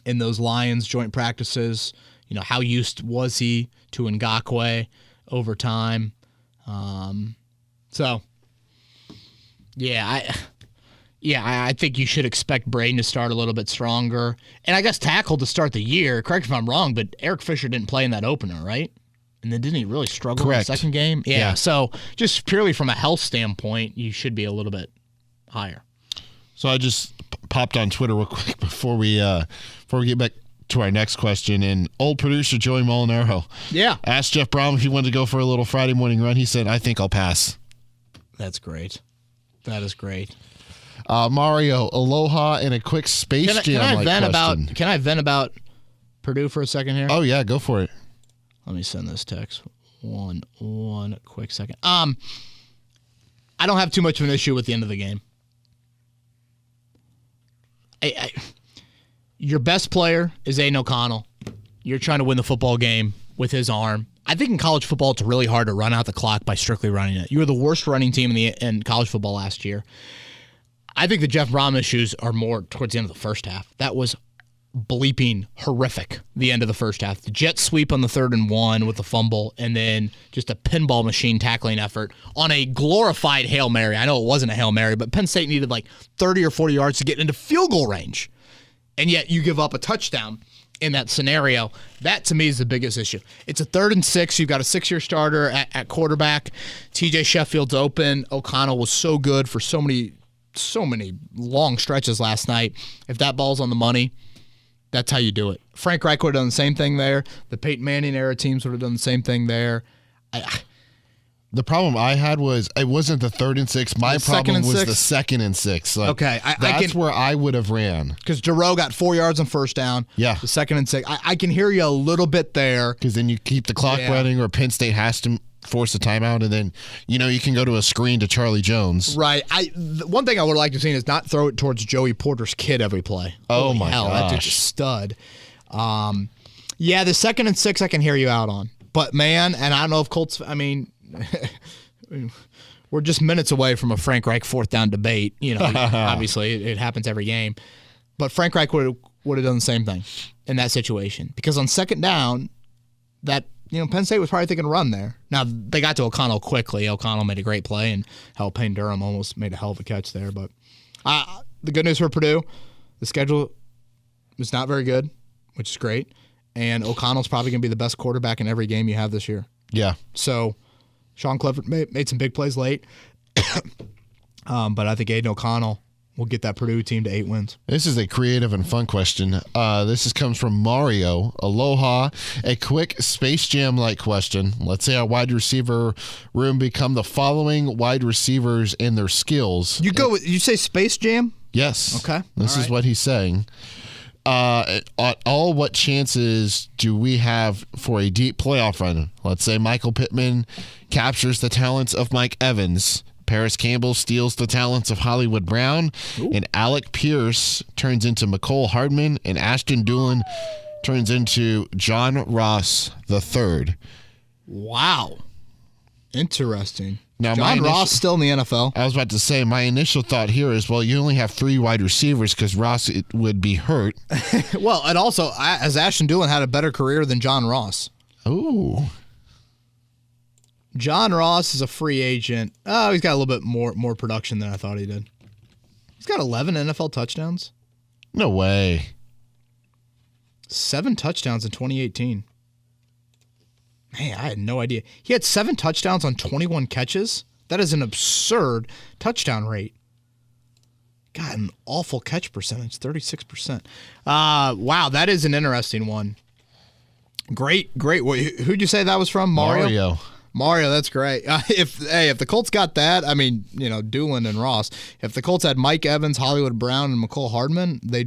in those Lions joint practices. How used was he to Ngakoue over time? I think you should expect Braden to start a little bit stronger. And I guess tackle to start the year. Correct me if I'm wrong, but Eric Fisher didn't play in that opener, right? And then didn't he really struggle in the second game? Yeah. So just purely from a health standpoint, you should be a little bit higher. So I just popped on Twitter real quick before we get back to our next question, and old producer Joey Molinaro asked Jeff Brown if he wanted to go for a little Friday morning run. He said, I think I'll pass. That's great. That is great. Mario, aloha, and a quick Space Jam question. Can I vent about Purdue for a second here? Oh, yeah, go for it. Let me send this text. One quick second. I don't have too much of an issue with the end of the game. Your best player is Aiden O'Connell. You're trying to win the football game with his arm. I think in college football, it's really hard to run out the clock by strictly running it. You were the worst running team in college football last year. I think the Jeff Brom issues are more towards the end of the first half. That was bleeping horrific, the end of the first half. The jet sweep on the 3rd and 1 with the fumble, and then just a pinball machine tackling effort on a glorified Hail Mary. I know it wasn't a Hail Mary, but Penn State needed like 30 or 40 yards to get into field goal range. And yet you give up a touchdown in that scenario. That, to me, is the biggest issue. It's a 3rd and 6. You've got a 6-year starter at quarterback. TJ Sheffield's open. O'Connell was so good for so many long stretches last night. If that ball's on the money, that's how you do it. Frank Reich would have done the same thing there. The Peyton Manning era teams would have done the same thing there. The problem I had was it wasn't the 3rd and 6. My problem was the 2nd and 6. Like, okay, that's where I would have ran. Because Giroux got 4 yards on first down. Yeah. The 2nd and 6. I can hear you a little bit there. Because then you keep the clock running, or Penn State has to force a timeout, and then you can go to a screen to Charlie Jones. Right. One thing I would like to see is not throw it towards Joey Porter's kid every play. Oh, my hell, gosh. That dude's a stud. The 2nd and 6 I can hear you out on. But, man, and I don't know if Colts, we're just minutes away from a Frank Reich 4th down debate. Obviously, it happens every game. But Frank Reich would have done the same thing in that situation. Because on 2nd down, that Penn State was probably thinking run there. Now, they got to O'Connell quickly. O'Connell made a great play, and Payne Durham almost made a hell of a catch there. But the good news for Purdue, the schedule was not very good, which is great. And O'Connell's probably going to be the best quarterback in every game you have this year. Yeah. So Sean Clifford made some big plays late. But I think Aiden O'Connell will get that Purdue team to 8 wins. This is a creative and fun question. Comes from Mario. Aloha. A quick Space Jam-like question. Let's say our wide receiver room become the following wide receivers and their skills. You say Space Jam? Yes. Okay. This is what he's saying. What chances do we have for a deep playoff run? Let's say Michael Pittman captures the talents of Mike Evans. Paris Campbell steals the talents of Hollywood Brown. Ooh. And Alec Pierce turns into McCole Hardman, and Ashton Doolin turns into John Ross III. Wow. Interesting. Now, John Ross still in the NFL. I was about to say, my initial thought here is, well, you only have 3 wide receivers because Ross would be hurt. Well, and also, as Ashton Dulin had a better career than John Ross. Ooh. John Ross is a free agent. Oh, he's got a little bit more production than I thought he did. He's got 11 NFL touchdowns. No way. 7 touchdowns in 2018. Man, I had no idea. He had 7 touchdowns on 21 catches. That is an absurd touchdown rate. God, an awful catch percentage, 36%. Wow, that is an interesting one. Great. Who'd you say that was from? Mario, that's great. If the Colts got that, I mean, Dulin and Ross. If the Colts had Mike Evans, Hollywood Brown, and McCole Hardman, I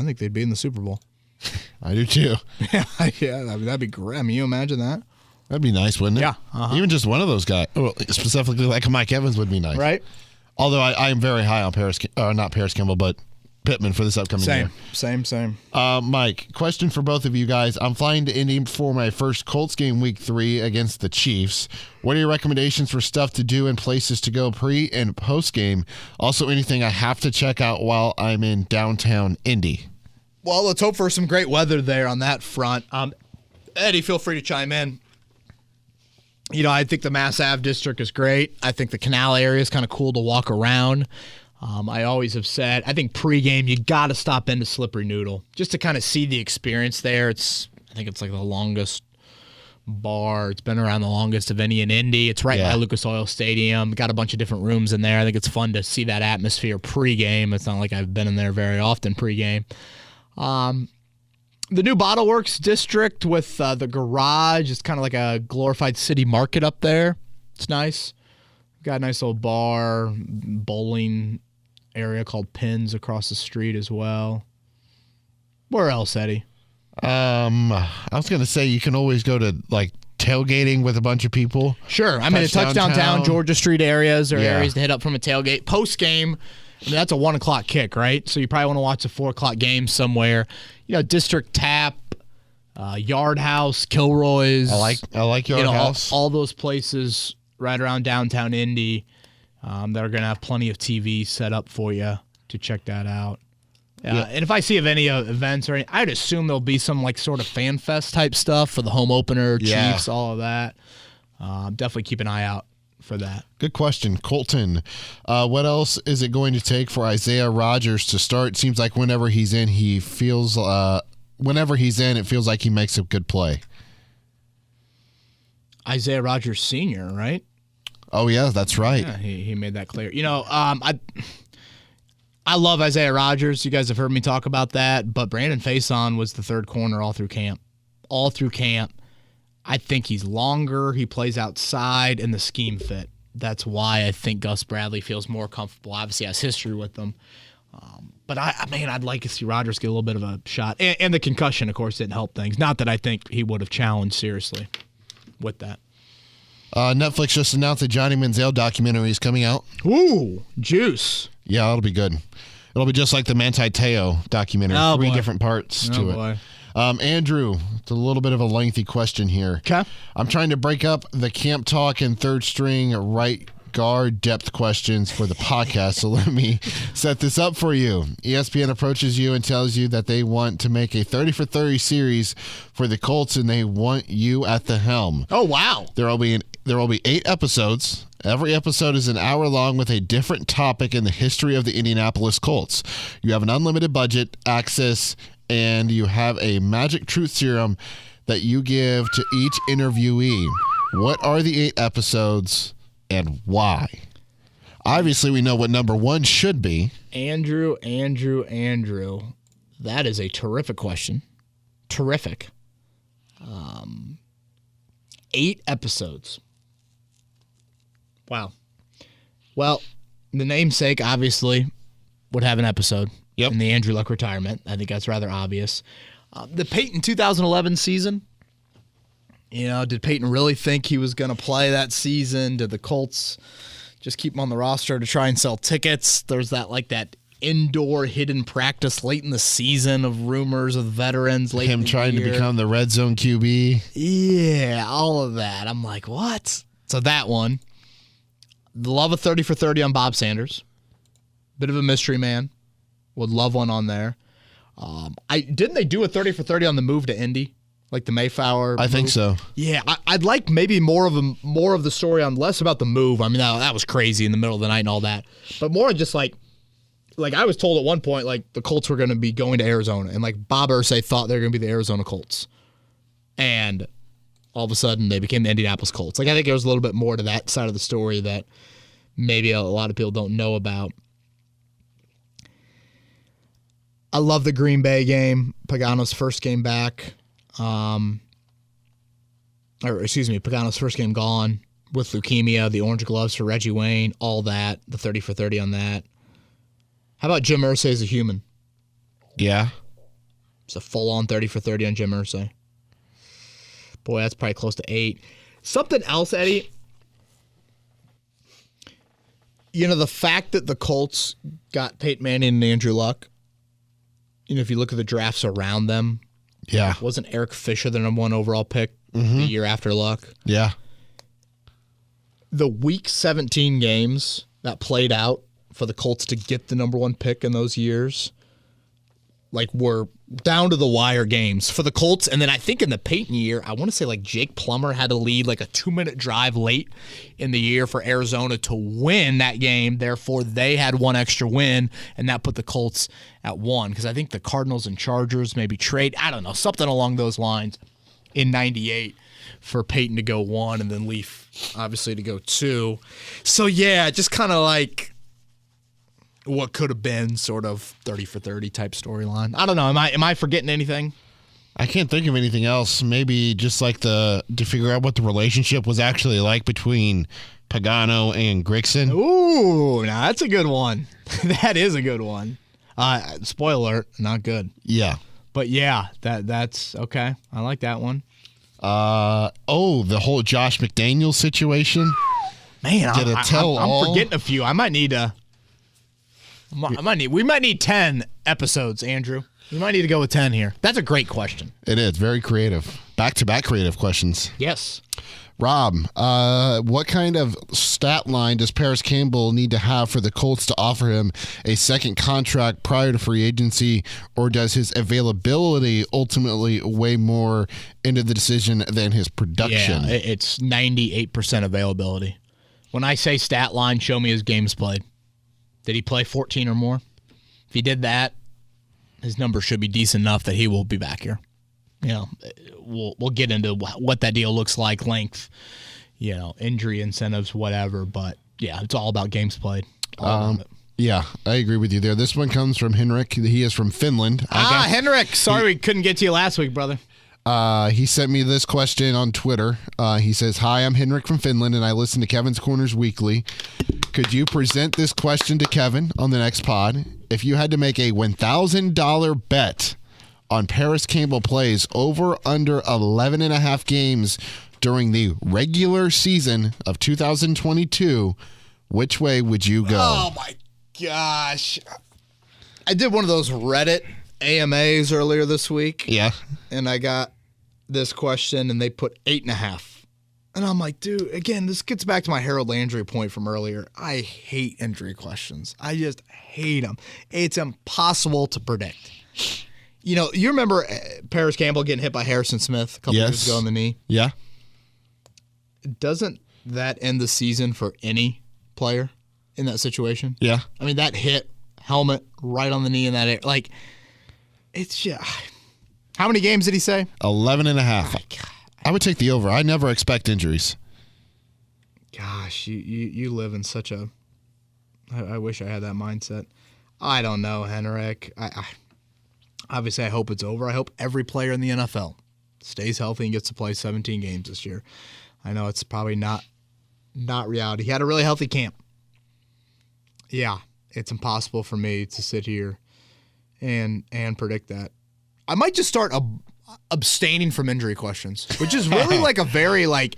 think they'd be in the Super Bowl. I do too. Yeah, that'd be great. I mean, you imagine that? That'd be nice, wouldn't it? Yeah. Even just one of those guys, specifically like Mike Evans, would be nice. Right. Although I am very high on not Paris Campbell, but Pittman for this upcoming year. Same. Mike, question for both of you guys. I'm flying to Indy for my first Colts game week 3 against the Chiefs. What are your recommendations for stuff to do and places to go pre and post game? Also, anything I have to check out while I'm in downtown Indy? Well, let's hope for some great weather there on that front. Eddie, feel free to chime in. I think the Mass Ave district is great. I think the Canal area is kind of cool to walk around. I always have said, I think pregame, you got to stop into Slippery Noodle just to kind of see the experience there. I think it's like the longest bar. It's been around the longest of any in Indy. It's right by Lucas Oil Stadium. Got a bunch of different rooms in there. I think it's fun to see that atmosphere pregame. It's not like I've been in there very often pregame. The new Bottle Works district with the garage, it's kind of like a glorified city market up there. It's nice. Got a nice little bar, bowling area called Pins across the street as well. Where else, Eddie? I was going to say you can always go to like tailgating with a bunch of people. Sure. I mean, a touchdown town, Georgia Street areas or areas to hit up from a tailgate. Post game, I mean, that's a 1 o'clock kick, right? So you probably want to watch a 4 o'clock game somewhere. District Tap, Yard House, Kilroy's. I like Yard House. All those places right around downtown Indy that are going to have plenty of TV set up for you to check that out. And if I see of any events or I'd assume there'll be some like sort of fan fest type stuff for the home opener, Chiefs, all of that. Definitely keep an eye out for that. Good question. Colton, what else is it going to take for Isaiah Rodgers to start? Seems like whenever he's in, it feels like he makes a good play. Isaiah Rodgers Sr., right? Oh, yeah, that's right. Yeah, he made that clear. I love Isaiah Rodgers. You guys have heard me talk about that, but Brandon Faison was the third corner all through camp. I think he's longer. He plays outside, and the scheme fit. That's why I think Gus Bradley feels more comfortable. Obviously, has history with them. But I'd like to see Rodgers get a little bit of a shot. And the concussion, of course, didn't help things. Not that I think he would have challenged seriously with that. Netflix just announced a Johnny Manziel documentary is coming out. Ooh, juice. Yeah, it'll be good. It'll be just like the Manti Te'o documentary. 3 different parts to it. Andrew, it's a little bit of a lengthy question here. Okay. I'm trying to break up the camp talk and third string right guard depth questions for the podcast, so let me set this up for you. ESPN approaches you and tells you that they want to make a 30 for 30 series for the Colts, and they want you at the helm. Oh, wow. There will be 8 episodes. Every episode is an hour long with a different topic in the history of the Indianapolis Colts. You have an unlimited budget, access, and you have a magic truth serum that you give to each interviewee. What are the 8 episodes and why? Obviously, we know what number 1 should be. Andrew. That is a terrific question. Terrific. 8 episodes. Wow. Well, the namesake obviously would have an episode in the Andrew Luck retirement. I think that's rather obvious. The Peyton 2011 season, did Peyton really think he was going to play that season? Did the Colts just keep him on the roster to try and sell tickets? There's that indoor hidden practice late in the season of rumors of veterans late in the trying year. To become the red zone QB. Yeah, all of that. I'm like, what? So that one. Love a 30 for 30 on Bob Sanders. Bit of a mystery man. Would love one on there. Didn't they do a 30 for 30 on the move to Indy? Like the Mayflower I think move? so. Yeah, I'd like maybe more of the story on less about the move. I mean, that was crazy in the middle of the night and all that. But more just like I was told at one point, like the Colts were going to be going to Arizona. And like Bob Irsay thought they were going to be the Arizona Colts. And all of a sudden they became the Indianapolis Colts. Like I think there was a little bit more to that side of the story that maybe a lot of people don't know about. I love the Green Bay game. Pagano's first game back. Pagano's first game gone with leukemia, the orange gloves for Reggie Wayne, all that, the 30 for 30 on that. How about Jim Irsay as a human? Yeah. It's a full-on 30 for 30 on Jim Irsay. Boy, that's probably close to 8. Something else, Eddie. You know, the fact that the Colts got Peyton Manning and Andrew Luck, you know, if you look at the drafts around them, yeah, wasn't Eric Fisher the number 1 overall pick the year after Luck? Yeah. The Week 17 games that played out for the Colts to get the number 1 pick in those years, like, were down to the wire games for the Colts. And then I think in the Peyton year, I want to say like Jake Plummer had to lead like a 2-minute drive late in the year for Arizona to win that game. Therefore, they had 1 extra win, and that put the Colts at 1. Because I think the Cardinals and Chargers maybe trade, I don't know, something along those lines in 98 for Peyton to go 1 and then Leaf obviously to go 2. So, yeah, just kind of like what could have been sort of 30 for 30 type storyline. I don't know. Am I forgetting anything? I can't think of anything else. Maybe just like to figure out what the relationship was actually like between Pagano and Grigson. Ooh, now that's a good one. That is a good one. Spoiler alert, not good. Yeah. But yeah, that's okay. I like that one. The whole Josh McDaniels situation. Man, I'm forgetting a few. We might need 10 episodes, Andrew. We might need to go with 10 here. That's a great question. It is very creative. Back-to-back creative questions. Yes. Rob, what kind of stat line does Paris Campbell need to have for the Colts to offer him a second contract prior to free agency, or does his availability ultimately weigh more into the decision than his production? Yeah, it's 98% availability. When I say stat line, show me his games played. Did he play 14 or more? If he did that, his number should be decent enough that he will be back here. You know, we'll get into what that deal looks like, length, you know, injury incentives, whatever. But yeah, it's all about games played. Yeah, I agree with you there. This one comes from Henrik. He is from Finland. Henrik. Sorry we couldn't get to you last week, brother. He sent me this question on Twitter. He says, "Hi, I'm Henrik from Finland, and I listen to Kevin's Corners weekly. Could you present this question to Kevin on the next pod? If you had to make a $1,000 bet on Paris Campbell plays over under 11.5 games during the regular season of 2022, which way would you go?" Oh, my gosh. I did one of those Reddit AMAs earlier this week. Yeah. And I got this question, and they put 8.5. And I'm like, dude, again, this gets back to my Harold Landry point from earlier. I hate injury questions. I just hate them. It's impossible to predict. You know, you remember Paris Campbell getting hit by Harrison Smith a couple years ago in the knee? Yeah. Doesn't that end the season for any player in that situation? Yeah. I mean, that hit, helmet, right on the knee in that air. Like, it's just... How many games did he say? 11.5. I would take the over. I never expect injuries. Gosh, you live in such a... I wish I had that mindset. I don't know, Henrik. I obviously, I hope it's over. I hope every player in the NFL stays healthy and gets to play 17 games this year. I know it's probably not reality. He had a really healthy camp. Yeah, it's impossible for me to sit here and predict that. I might just start abstaining from injury questions, which is really like a very, like,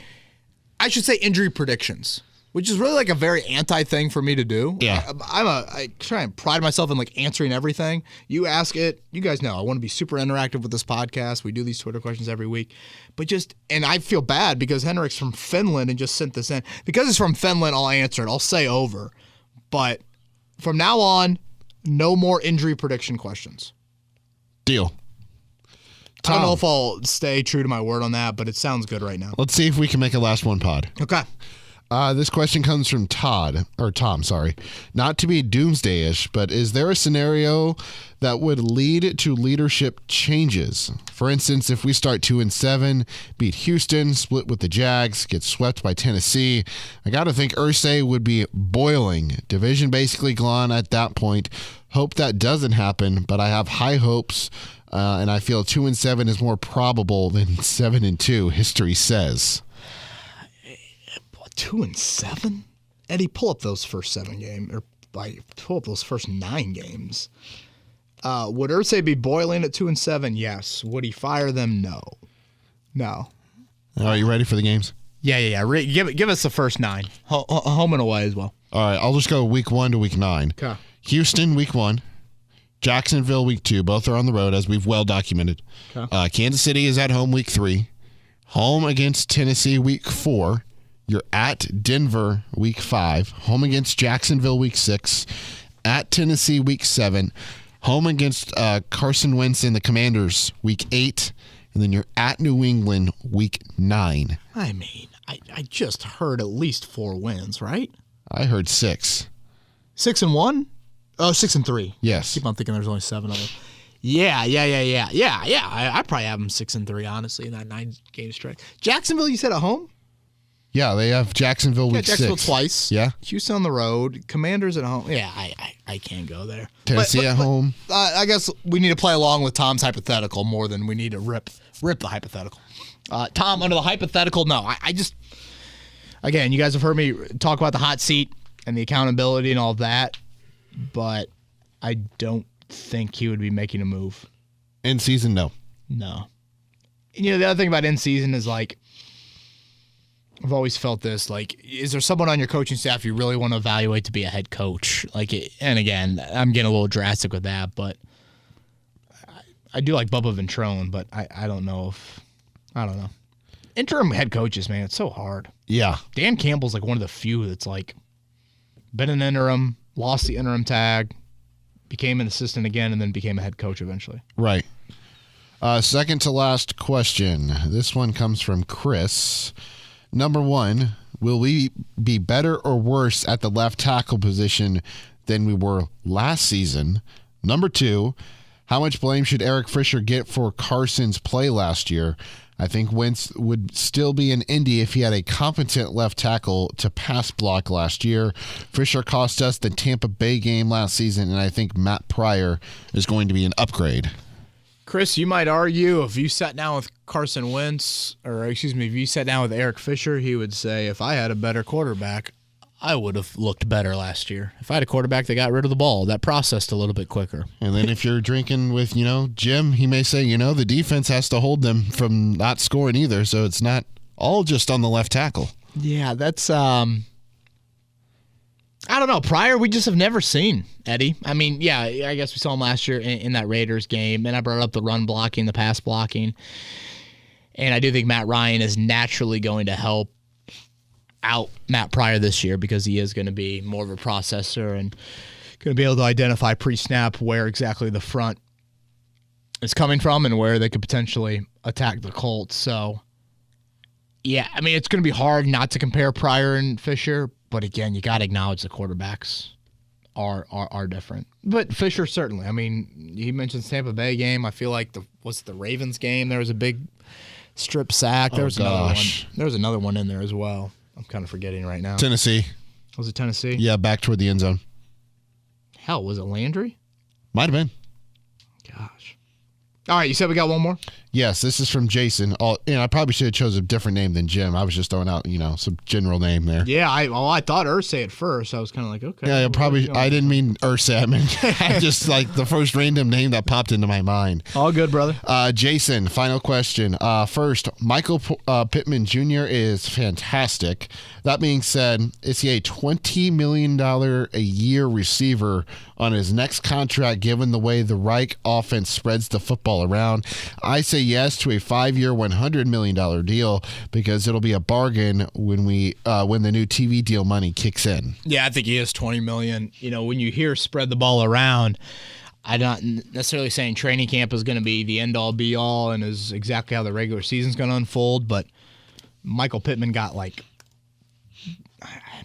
I should say injury predictions, which is really like a very anti thing for me to do. Yeah. I try and pride myself in like answering everything. You ask it. You guys know I want to be super interactive with this podcast. We do these Twitter questions every week. But and I feel bad because Henrik's from Finland and just sent this in. Because it's from Finland, I'll answer it. I'll say over. But from now on, no more injury prediction questions. Deal. I don't know if I'll stay true to my word on that, but it sounds good right now. Let's see if we can make a last one pod. Okay. This question comes from Tom, Not to be doomsday-ish, but is there a scenario that would lead to leadership changes? For instance, if we start 2-7, beat Houston, split with the Jags, get swept by Tennessee, I got to think Irsay would be boiling. Division basically gone at that point. Hope that doesn't happen, but I have high hopes, and I feel 2-7 is more probable than 7-2, history says. 2-7? Eddie, pull up those first 7 games, or pull up those first 9 games. Would Irsay be boiling at 2-7? Yes. Would he fire them? No. Are you ready for the games? Yeah. Give us the first 9. Home and away as well. All right, I'll just go week 1 to week 9. Okay. Houston, week 1. Jacksonville, week 2. Both are on the road, as we've well documented. Okay. Kansas City is at home, week 3. Home against Tennessee, week 4. You're at Denver, week 5. Home against Jacksonville, week 6. At Tennessee, week 7. Home against Carson Wentz and the Commanders, week 8. And then you're at New England, week 9. I mean, I just heard at least 4 wins, right? I heard 6. 6-1? Oh, 6-3. Yes. Keep on thinking there's only 7 of them. Yeah. I probably have them 6-3, honestly, in that 9-game stretch. Jacksonville, you said at home? Yeah, they have Jacksonville week 6. Jacksonville twice. Yeah. Houston on the road. Commanders at home. Yeah, I can't go there. Tennessee at home. I guess we need to play along with Tom's hypothetical more than we need to rip the hypothetical. Tom, under the hypothetical, no. I just, again, you guys have heard me talk about the hot seat and the accountability and all of that, but I don't think he would be making a move. In season, no. No. And, the other thing about in season is like, I've always felt this, like, is there someone on your coaching staff you really want to evaluate to be a head coach? And again, I'm getting a little drastic with that, but I do like Bubba Ventrone, but I don't know. Interim head coaches, man, it's so hard. Yeah. Dan Campbell's like one of the few that's like been an interim, lost the interim tag, became an assistant again, and then became a head coach eventually. Right. Second to last question. This one comes from Chris. Number 1, will we be better or worse at the left tackle position than we were last season? Number 2, how much blame should Eric Fisher get for Carson's play last year? I think Wentz would still be in Indy if he had a competent left tackle to pass block last year. Fisher cost us the Tampa Bay game last season, and I think Matt Pryor is going to be an upgrade. Chris, you might argue if you sat down with Carson Wentz, if you sat down with Eric Fisher, he would say, if I had a better quarterback, I would have looked better last year. If I had a quarterback that got rid of the ball, that processed a little bit quicker. And then if you're drinking with, Jim, he may say, the defense has to hold them from not scoring either, so it's not all just on the left tackle. Yeah, that's I don't know. Pryor, we just have never seen, Eddie. I mean, yeah, I guess we saw him last year in that Raiders game, and I brought up the run blocking, the pass blocking, and I do think Matt Ryan is naturally going to help out Matt Pryor this year because he is going to be more of a processor and going to be able to identify pre-snap where exactly the front is coming from and where they could potentially attack the Colts. So, yeah, I mean, it's going to be hard not to compare Pryor and Fisher, but again, you got to acknowledge the quarterbacks are different. But Fisher certainly. I mean, he mentioned Tampa Bay game. I feel like the Ravens game? There was a big strip sack. There was another one. There was another one in there as well. I'm kind of forgetting right now. Tennessee. Was it Tennessee? Yeah, back toward the end zone. Hell, was it Landry? Might have been. Gosh. All right, you said we got one more? Yes, this is from Jason. I probably should have chose a different name than Jim. I was just throwing out, some general name there. Yeah, I thought Ursay at first. I was kind of like, okay. Yeah, I didn't mean Ursay. I mean, I just like the first random name that popped into my mind. All good, brother. Jason, final question. First, Michael Pittman Jr. is fantastic. That being said, is he a $20 million a year receiver on his next contract, given the way the Reich offense spreads the football around? I say yes to a 5-year, $100 million deal because it'll be a bargain when the new TV deal money kicks in. Yeah, I think he is $20 million. When you hear spread the ball around, I'm not necessarily saying training camp is going to be the end-all, be-all and is exactly how the regular season's going to unfold, but Michael Pittman got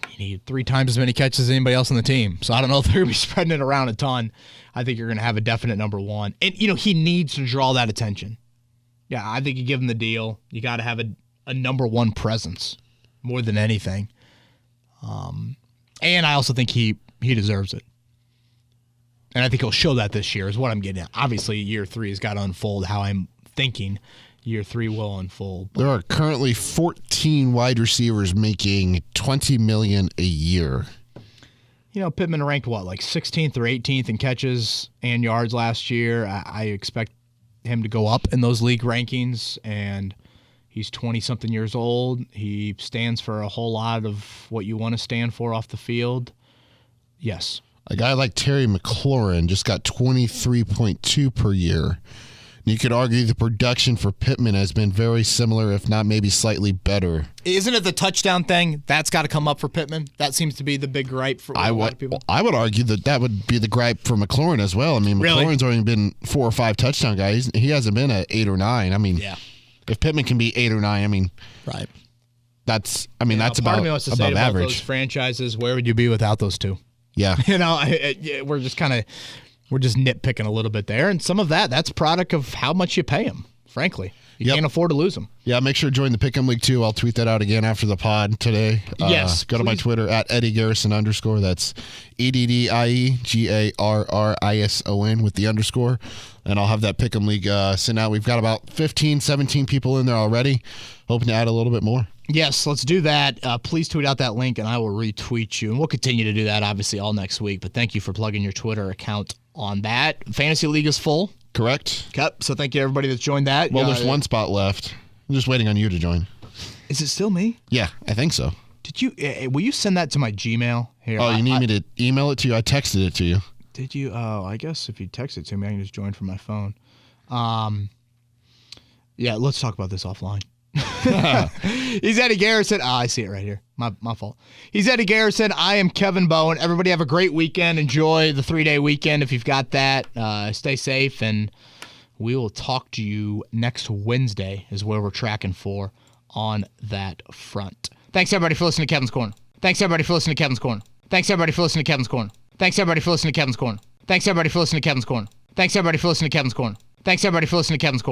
he had 3 times as many catches as anybody else on the team. So I don't know if they're going to be spreading it around a ton. I think you're going to have a definite number one. And, he needs to draw that attention. Yeah, I think you give him the deal. You got to have a number one presence more than anything. And I also think he deserves it. And I think he'll show that this year is what I'm getting at. Obviously, year 3 has got to unfold how I'm thinking year 3 will unfold. There are currently 14 wide receivers making $20 million a year. Pittman ranked 16th or 18th in catches and yards last year. I expect him to go up in those league rankings, and he's 20-something years old. He stands for a whole lot of what you want to stand for off the field. Yes. A guy like Terry McLaurin just got 23.2 per year. You could argue the production for Pittman has been very similar, if not maybe slightly better. Isn't it the touchdown thing? That's got to come up for Pittman. That seems to be the big gripe for a lot of people. I would argue that would be the gripe for McLaurin as well. I mean, McLaurin's only been 4 or 5 touchdown guys. He hasn't been at 8 or 9. I mean, if Pittman can be 8 or 9, I mean, right. That's about average. Those franchises, where would you be without those two? Yeah. We're just nitpicking a little bit there, and some of that's product of how much you pay them, frankly. You can't afford to lose them. Yeah, make sure to join the Pick'em League, too. I'll tweet that out again after the pod today. Yes. Go to my Twitter, at @EddieGarrison_. That's EddieGarrison with the underscore. And I'll have that Pick'em League sent out. We've got about 15, 17 people in there already. Hoping to add a little bit more. Yes, let's do that. Please tweet out that link, and I will retweet you. And we'll continue to do that, obviously, all next week. But thank you for plugging your Twitter account on that. Fantasy League is full. Correct. Yep. So thank you, everybody that's joined that. Well, there's one spot left. I'm just waiting on you to join. Is it still me? Yeah, I think so. Did you? Will you send that to my Gmail? Here. Oh, you need me to email it to you? I texted it to you. Did you? Oh, I guess if you text it to me, I can just join from my phone. Yeah, let's talk about this offline. He's Eddie Garrison. I see it right here. My fault. He's Eddie Garrison. I am Kevin Bowen. Everybody have a great weekend. Enjoy the 3-day weekend if you've got that. Stay safe, and we will talk to you next Wednesday is where we're tracking for on that front. Thanks, everybody, for listening to Kevin's Corner. Thanks, everybody, for listening to Kevin's Corner. Thanks, everybody, for listening to Kevin's Corner. Thanks, everybody, for listening to Kevin's Corner. Thanks, everybody, for listening to Kevin's Corner. Thanks, everybody, for listening to Kevin's Corner. Thanks, everybody, for listening to Kevin's Corner.